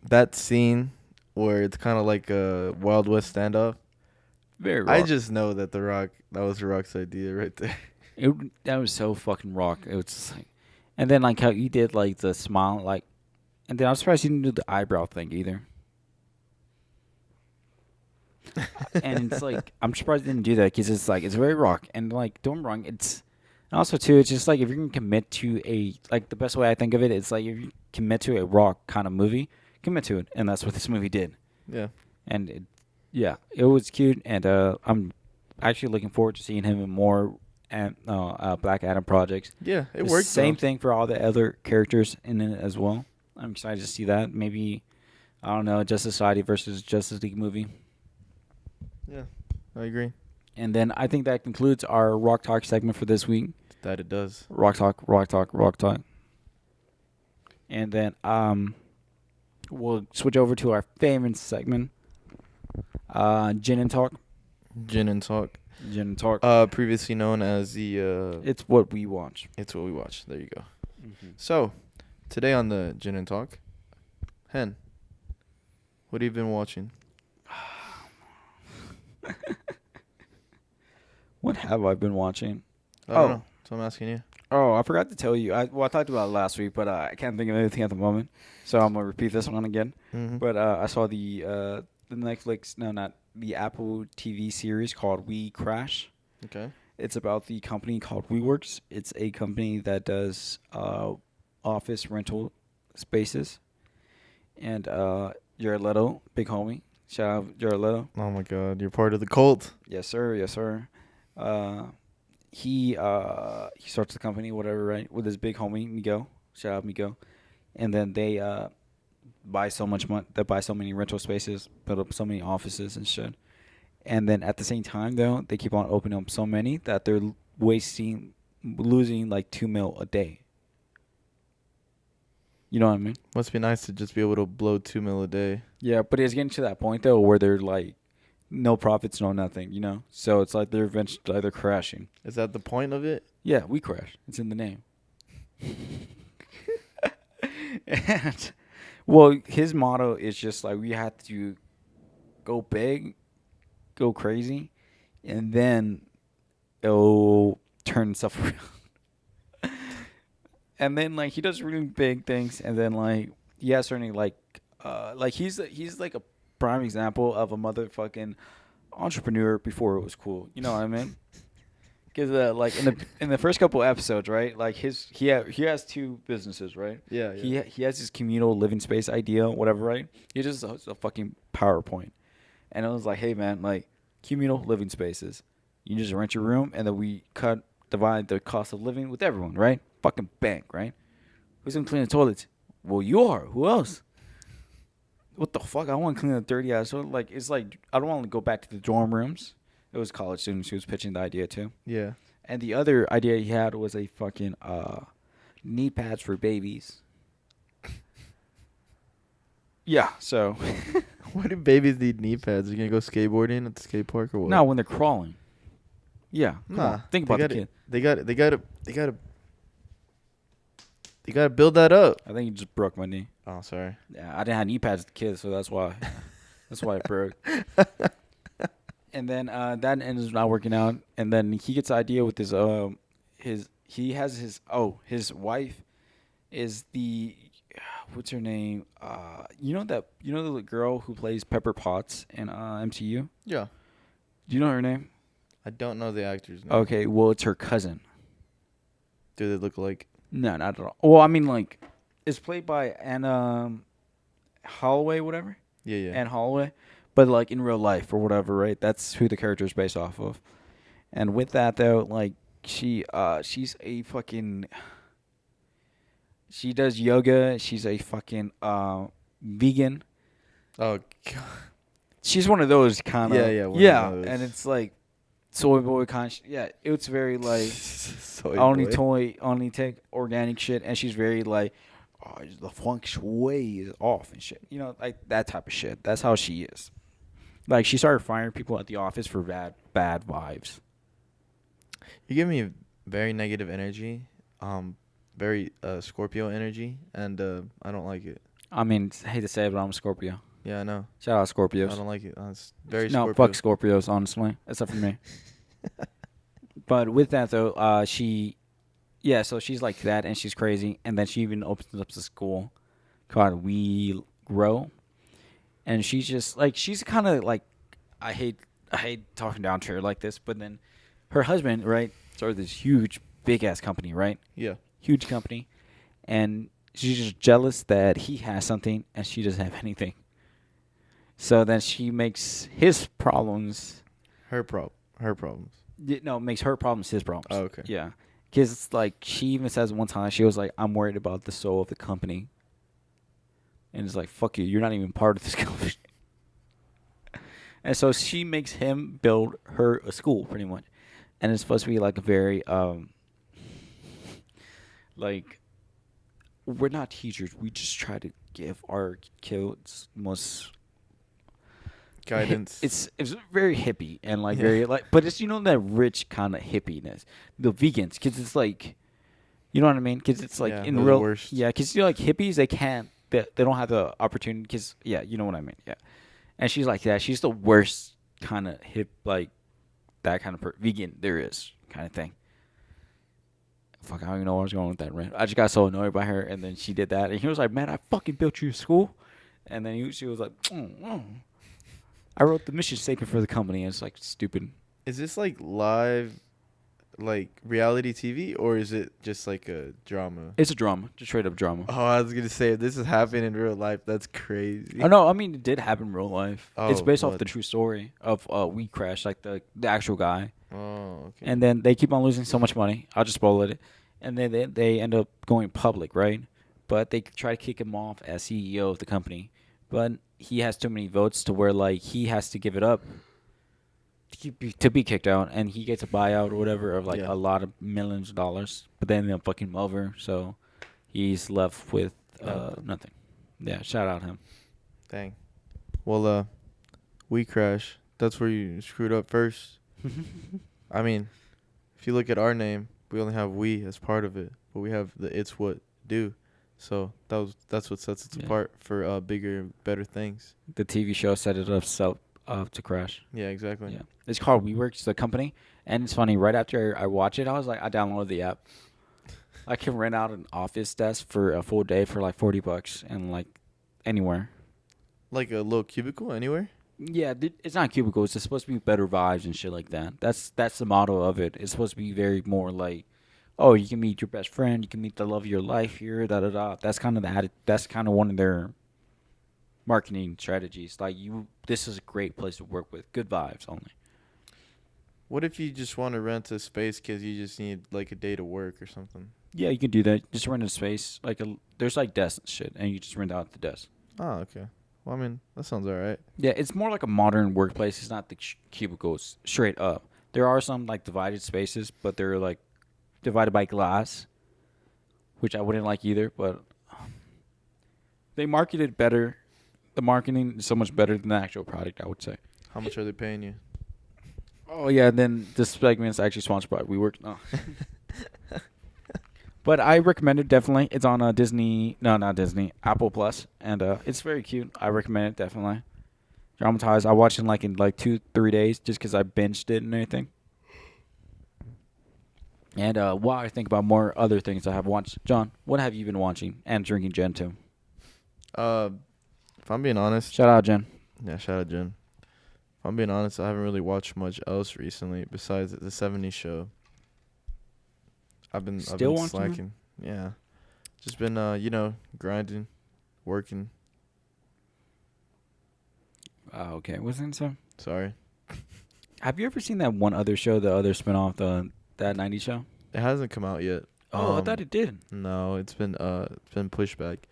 Speaker 2: that scene where it's kind of like a Wild West standoff.
Speaker 1: Very Rock.
Speaker 2: I just know that that was The Rock's idea right there.
Speaker 1: That was so fucking Rock. It was just like, and then like how he did like the smile, like, and then I'm surprised he didn't do the eyebrow thing either. And it's like, I'm surprised he didn't do that because it's like, it's very Rock, and like, don't get me wrong, it's. And also, too, it's just like if you're going to commit to the best way I think of it, it's like if you commit to a Rock kind of movie, commit to it. And that's what this movie did.
Speaker 2: Yeah.
Speaker 1: And, it was cute. And I'm actually looking forward to seeing him in more Black Adam projects.
Speaker 2: Yeah, it worked.
Speaker 1: Same thing for all the other characters in it as well. I'm excited to see that. Maybe, I don't know, Justice Society versus Justice League movie.
Speaker 2: Yeah, I agree.
Speaker 1: And then I think that concludes our Rock Talk segment for this week.
Speaker 2: That it does.
Speaker 1: Rock Talk. And then we'll switch over to our favorite segment, Gin and Talk.
Speaker 2: Gin and Talk. Previously known as the
Speaker 1: It's What We Watch.
Speaker 2: It's What We Watch. There you go.
Speaker 1: Mm-hmm.
Speaker 2: So, today on the Gin and Talk, Hen, what have you been watching?
Speaker 1: What have I been watching?
Speaker 2: I don't know. So I'm asking you.
Speaker 1: Oh, I forgot to tell you. I talked about it last week, but I can't think of anything at the moment. So I'm going to repeat this one again.
Speaker 2: Mm-hmm.
Speaker 1: But I saw the Netflix, no, not the Apple TV series called We Crash.
Speaker 2: Okay.
Speaker 1: It's about the company called WeWorks. It's a company that does office rental spaces. And Jared Leto, big homie, Shout out Jared Leto.
Speaker 2: Oh my God, you're part of the cult.
Speaker 1: Yes, sir. Yes, sir. Uh, he starts the company, whatever, right, with his big homie Migo. Shout out Migo. And then they buy so much money. They buy so many rental spaces, build up so many offices and shit. And then at the same time, though, they keep on opening up so many that they're losing like 2 mil a day. You know what I mean?
Speaker 2: Must be nice to just be able to blow 2 mil a day.
Speaker 1: Yeah, but it's getting to that point though where they're like, no profits, no nothing. You know, so it's like they're eventually they're crashing.
Speaker 2: Is that the point of it?
Speaker 1: Yeah, we crash. It's in the name. And well, his motto is just like we have to go big, go crazy, and then it'll turn stuff around. And then like he does really big things, and then like he has certainly like he's like a prime example of a motherfucking entrepreneur before it was cool. You know what I mean? Because like in the first couple episodes, right? Like he has two businesses, right?
Speaker 2: Yeah.
Speaker 1: He has his communal living space idea, whatever, right? He just has a fucking PowerPoint, and it was like, hey man, like communal living spaces, you just rent your room, and then we divide the cost of living with everyone, right? Fucking bank, right? Who's gonna clean the toilets? Well, you are. Who else? What the fuck? I want to clean the dirty ass. So like, it's like I don't want to go back to the dorm rooms. It was college students who was pitching the idea too.
Speaker 2: Yeah.
Speaker 1: And the other idea he had was a fucking knee pads for babies. Yeah, so
Speaker 2: Why do babies need knee pads? Are you gonna go skateboarding at the skate park or what?
Speaker 1: no, when they're crawling. Yeah, come
Speaker 2: Nah.
Speaker 1: on. Think about the kid.
Speaker 2: They gotta build that up.
Speaker 1: I think he just broke my knee.
Speaker 2: Oh, sorry.
Speaker 1: Yeah, I didn't have knee pads as a kid, so that's why. That's why it broke. And then that ends up not working out. And then he gets the idea with his his wife is the what's her name? You know the girl who plays Pepper Potts in MCU?
Speaker 2: Yeah.
Speaker 1: Do you know her name?
Speaker 2: I don't know the actor's name.
Speaker 1: Okay, well it's her cousin.
Speaker 2: Do they look like?
Speaker 1: No, not at all. Well, I mean like it's played by Anna Holloway, whatever.
Speaker 2: Yeah.
Speaker 1: Anne Holloway. But like in real life or whatever, right? That's who the character is based off of. And with that though, like she's a fucking she does yoga. She's a fucking vegan.
Speaker 2: Oh God.
Speaker 1: She's one of those kind of
Speaker 2: Yeah.
Speaker 1: yeah. And it's like soy boy kind. Yeah, it's very like only take organic shit, and she's very like the feng shui is off and shit. You know, like that type of shit. That's how she is. Like, she started firing people at the office for bad vibes.
Speaker 2: You give me very negative energy, very Scorpio energy, and I don't like it.
Speaker 1: I mean, I hate to say it, but I'm a Scorpio.
Speaker 2: Yeah, I know.
Speaker 1: Shout out Scorpios.
Speaker 2: I don't like it. It's very
Speaker 1: no,
Speaker 2: Scorpio.
Speaker 1: fuck Scorpios, honestly, except for me. But with that, though, so she's like that, and she's crazy, and then she even opens up the school called We Grow. And she's just like she's kind of like I hate talking down to her like this, but then her husband, right, started this huge big ass company, right?
Speaker 2: Yeah.
Speaker 1: Huge company, and she's just jealous that he has something and she doesn't have anything. So then she makes his problems
Speaker 2: Her problems.
Speaker 1: makes her problems his problems.
Speaker 2: Oh, okay.
Speaker 1: Yeah, because it's like she even says one time she was like, "I'm worried about the soul of the company." And it's like, fuck you, you're not even part of this company. And so she makes him build her a school, pretty much. And it's supposed to be like a very, like, we're not teachers. We just try to give our kids most
Speaker 2: Guidance.
Speaker 1: It's very hippie and like very like, but it's that rich kind of hippiness. The vegans, because it's like, you know what I mean? Because it's like in real, because like hippies, they can't. They don't have the opportunity because, you know what I mean, yeah. And she's like that. She's the worst kind of hip, like, that kind of vegan there is kind of thing. Fuck, I don't even know where I was going with that, right? I just got so annoyed by her, and then she did that. And he was like, man, I fucking built you a school. And then she was like, I wrote the mission statement for the company. And it's like, stupid.
Speaker 2: Is this like live like reality TV, or is it just like a drama?
Speaker 1: It's a drama, just straight up drama.
Speaker 2: Oh, I was gonna say if this is happening in real life, that's crazy.
Speaker 1: Oh no, I mean it did happen in real life. It's
Speaker 2: Oh,
Speaker 1: based off
Speaker 2: what?
Speaker 1: the true story of We Crash, like the actual guy.
Speaker 2: Oh, okay.
Speaker 1: And then they keep on losing so much money. I'll just spoil it. And then they end up going public, right? But they try to kick him off as CEO of the company. But he has too many votes to where like he has to give it up to be kicked out, and he gets a buyout or whatever of like
Speaker 2: Yeah.
Speaker 1: a lot of millions of dollars. But then they'll fucking him over, so he's left with
Speaker 2: Nothing.
Speaker 1: nothing. Yeah, shout out him.
Speaker 2: Dang. Well, We Crash. That's where you screwed up first. I mean, if you look at our name, we only have we as part of it, but we have the it's what do. So that's what sets us
Speaker 1: Yeah.
Speaker 2: apart for bigger, better things.
Speaker 1: The TV show set it up to crash.
Speaker 2: Yeah, exactly.
Speaker 1: Yeah, it's called WeWorks, the company, and it's funny. Right after I watch it, I was like, I downloaded the app. I can rent out an office desk for a full day for like $40 and like anywhere.
Speaker 2: Like a little cubicle anywhere.
Speaker 1: Yeah, it's not cubicle. It's supposed to be better vibes and shit like that. That's the motto of it. It's supposed to be very more like, oh, you can meet your best friend, you can meet the love of your life here, da da da. That's kind of that's kind of one of their marketing strategies. Like this is a great place to work with. Good vibes only.
Speaker 2: What if you just want to rent a space because you just need like a day to work or something?
Speaker 1: Yeah, you can do that. Just rent a space. There's like desks and shit, and you just rent out the desk.
Speaker 2: Oh, okay. Well, I mean, that sounds all right.
Speaker 1: Yeah, it's more like a modern workplace. It's not the cubicles straight up. There are some like divided spaces, but they're like divided by glass, which I wouldn't like either. But they market it better. The marketing is so much better than the actual product, I would say.
Speaker 2: How much are they paying you?
Speaker 1: Oh yeah, then this segment is actually sponsored by WeWork. No. But I recommend it definitely. It's on Disney. No, not Disney. Apple Plus, and it's very cute. I recommend it definitely. Dramatized. I watched it in 2-3 days just because I binged it and everything. And while I think about more other things I have watched, John, what have you been watching and drinking Jen too?
Speaker 2: If I'm being honest,
Speaker 1: Shout out Jen.
Speaker 2: yeah, shout out Jen. If I'm being honest, I haven't really watched much else recently besides the '70s show. I've been
Speaker 1: Still watching it?
Speaker 2: slacking. Yeah, just been grinding, working.
Speaker 1: Okay, what's it so?
Speaker 2: Sorry,
Speaker 1: Have you ever seen that one other show, the other spinoff, that '90s show?
Speaker 2: it hasn't come out yet.
Speaker 1: Oh, I thought it did.
Speaker 2: No, it's been pushed back,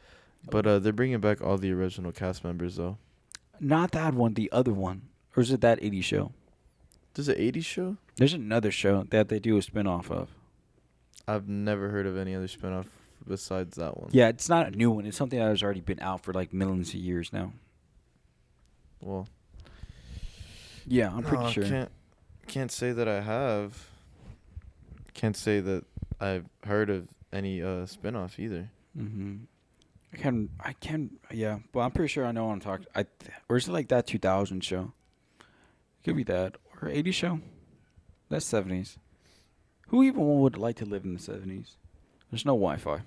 Speaker 2: but they're bringing back all the original cast members though.
Speaker 1: Not that one, the other one. Or is it that '80s show?
Speaker 2: There's an '80s show.
Speaker 1: There's another show that they do a spinoff of.
Speaker 2: I've never heard of any other spinoff besides that one.
Speaker 1: Yeah, it's not a new one. It's something that has already been out for like millions of years now.
Speaker 2: Well,
Speaker 1: Yeah, I'm pretty sure.
Speaker 2: Can't say that I have. Can't say that I've heard of any spinoff either.
Speaker 1: Mm-hmm. I can, yeah. But I'm pretty sure I know what I'm talking. Or is it like that 2000 show? Could be that. Or 80s show? That's 70s. Who even would like to live in the 70s? There's no Wi-Fi.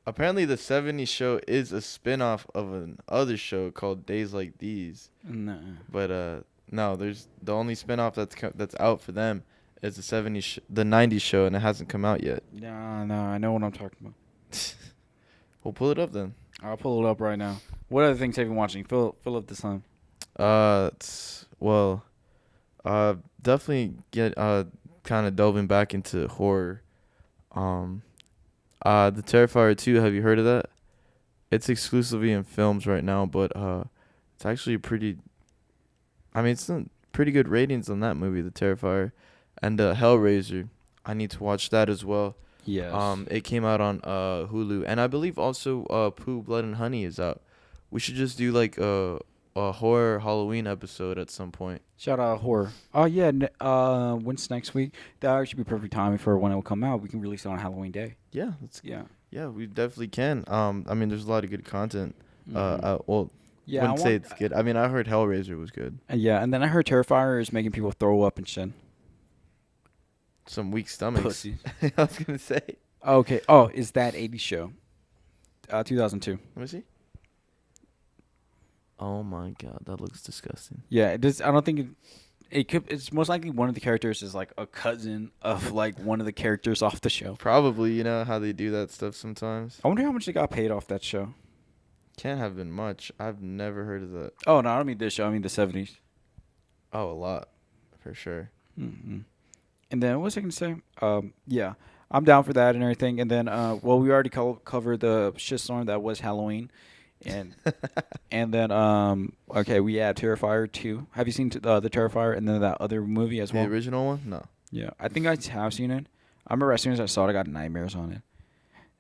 Speaker 2: Apparently the '70s show is a spinoff of an other show called Days Like These.
Speaker 1: Nah.
Speaker 2: But no, there's the only spinoff that's out for them is the '90s show, and it hasn't come out yet.
Speaker 1: No, I know what I'm talking about.
Speaker 2: We'll pull it up then.
Speaker 1: I'll pull it up right now. What other things have you been watching? Fill up the time.
Speaker 2: Definitely get kind of delving back into horror. The Terrifier 2, have you heard of that? It's exclusively in films right now, but it's actually it's some pretty good ratings on that movie, The Terrifier, and Hellraiser. I need to watch that as well.
Speaker 1: Yes.
Speaker 2: It came out on Hulu, and I believe also Pooh, Blood and Honey is out. We should just do like a horror Halloween episode at some point.
Speaker 1: Shout out horror. Oh yeah. When's next week? That actually be perfect timing for when it will come out. We can release it on Halloween Day.
Speaker 2: Yeah,
Speaker 1: Yeah.
Speaker 2: we definitely can. There's a lot of good content.
Speaker 1: Mhm. Yeah.
Speaker 2: Wouldn't say it's good. I heard Hellraiser was good.
Speaker 1: Yeah, and then I heard Terrifier is making people throw up and shit.
Speaker 2: Some weak stomachs.
Speaker 1: Pussy.
Speaker 2: I was gonna say.
Speaker 1: Okay. Oh, is that 80s show? 2002.
Speaker 2: Let me see. Oh my god, that looks disgusting.
Speaker 1: Yeah, it does. I don't think it. It's most likely one of the characters is like a cousin of like one of the characters off the show.
Speaker 2: Probably, you know how they do that stuff sometimes.
Speaker 1: I wonder how much they got paid off that show.
Speaker 2: Can't have been much. I've never heard of that.
Speaker 1: Oh no, I don't mean this show. I mean the '70s.
Speaker 2: Oh, a lot, for sure.
Speaker 1: Mm-hmm. And then what was I gonna say? Yeah, I'm down for that and everything. And then well, we already covered the shitstorm that was Halloween, and and then okay, we had Terrifier 2. Have you seen the Terrifier and then that other movie as
Speaker 2: The
Speaker 1: well?
Speaker 2: original one? No.
Speaker 1: Yeah, I think I have seen it. I remember as soon as I saw it, I got nightmares on it.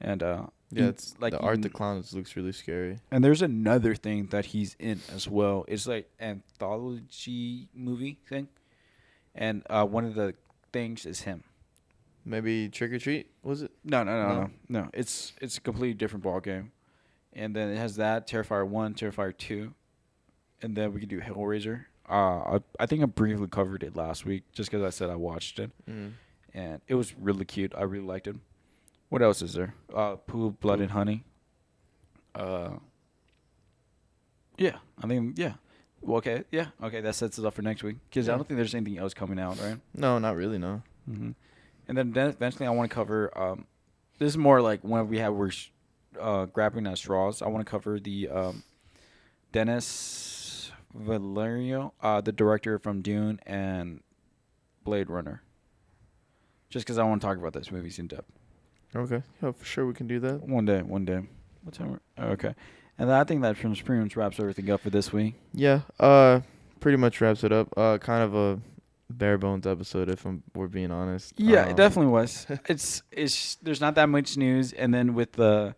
Speaker 1: And
Speaker 2: Yeah, it's
Speaker 1: like
Speaker 2: the Art the Clown looks really scary.
Speaker 1: and there's another thing that he's in as well. It's like anthology movie thing, and one of the things is him.
Speaker 2: Maybe Trick or Treat, was it?
Speaker 1: No. It's a completely different ball game. And then it has that Terrifier 1, Terrifier 2, and then we can do Hellraiser. I think I briefly covered it last week just because I said I watched it,
Speaker 2: Mm.
Speaker 1: and it was really cute. I really liked it. What else is there? Poo, Blood, and Honey. Yeah, I mean, yeah. Well, okay, yeah, okay. That sets us up for next week because I
Speaker 2: Yeah.
Speaker 1: don't think there's anything else coming out, right?
Speaker 2: No, not really, no.
Speaker 1: Mm-hmm. And then eventually, I want to cover. This is more like when we're grabbing at straws. I want to cover the Dennis Valerio, the director from Dune and Blade Runner. Just because I want to talk about this movies in depth.
Speaker 2: Okay. Yeah, for sure we can do that.
Speaker 1: One day. What time? Okay. And I think that pretty much wraps everything up for this week.
Speaker 2: Yeah, pretty much wraps it up. Kind of a bare bones episode if we're being honest.
Speaker 1: Yeah, it definitely was. It's there's not that much news, and then with the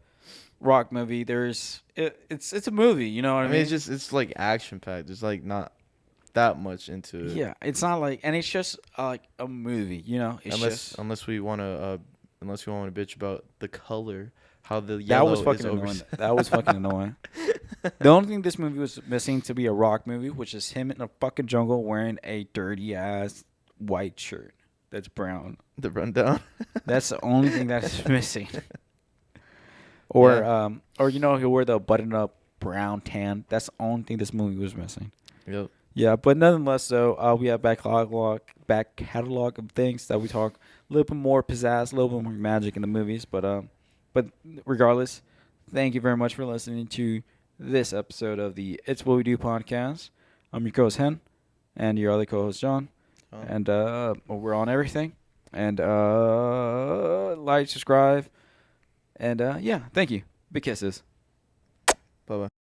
Speaker 1: Rock movie, it's a movie. You know what I mean?
Speaker 2: It's like action packed. There's like not that much into it.
Speaker 1: Yeah, it's not like, and it's just like a movie. You know,
Speaker 2: Unless we want to bitch about the color, how the
Speaker 1: that
Speaker 2: yellow
Speaker 1: was fucking
Speaker 2: is
Speaker 1: annoying. That was fucking annoying. The only thing this movie was missing to be a Rock movie, which is him in a fucking jungle wearing a dirty ass white shirt that's brown.
Speaker 2: The rundown.
Speaker 1: That's the only thing that's missing. Or
Speaker 2: Yeah.
Speaker 1: or he'll wear the button up brown tan. That's the only thing this movie was missing.
Speaker 2: Yep.
Speaker 1: Yeah, but nonetheless, though, we have back catalog of things that we talk a little bit more pizzazz, a little bit more magic in the movies. But regardless, thank you very much for listening to this episode of the It's What We Do podcast. I'm your co-host Hen, and your other co-host John, and we're on everything. And like, subscribe, and yeah, thank you. Big kisses.
Speaker 2: Bye bye.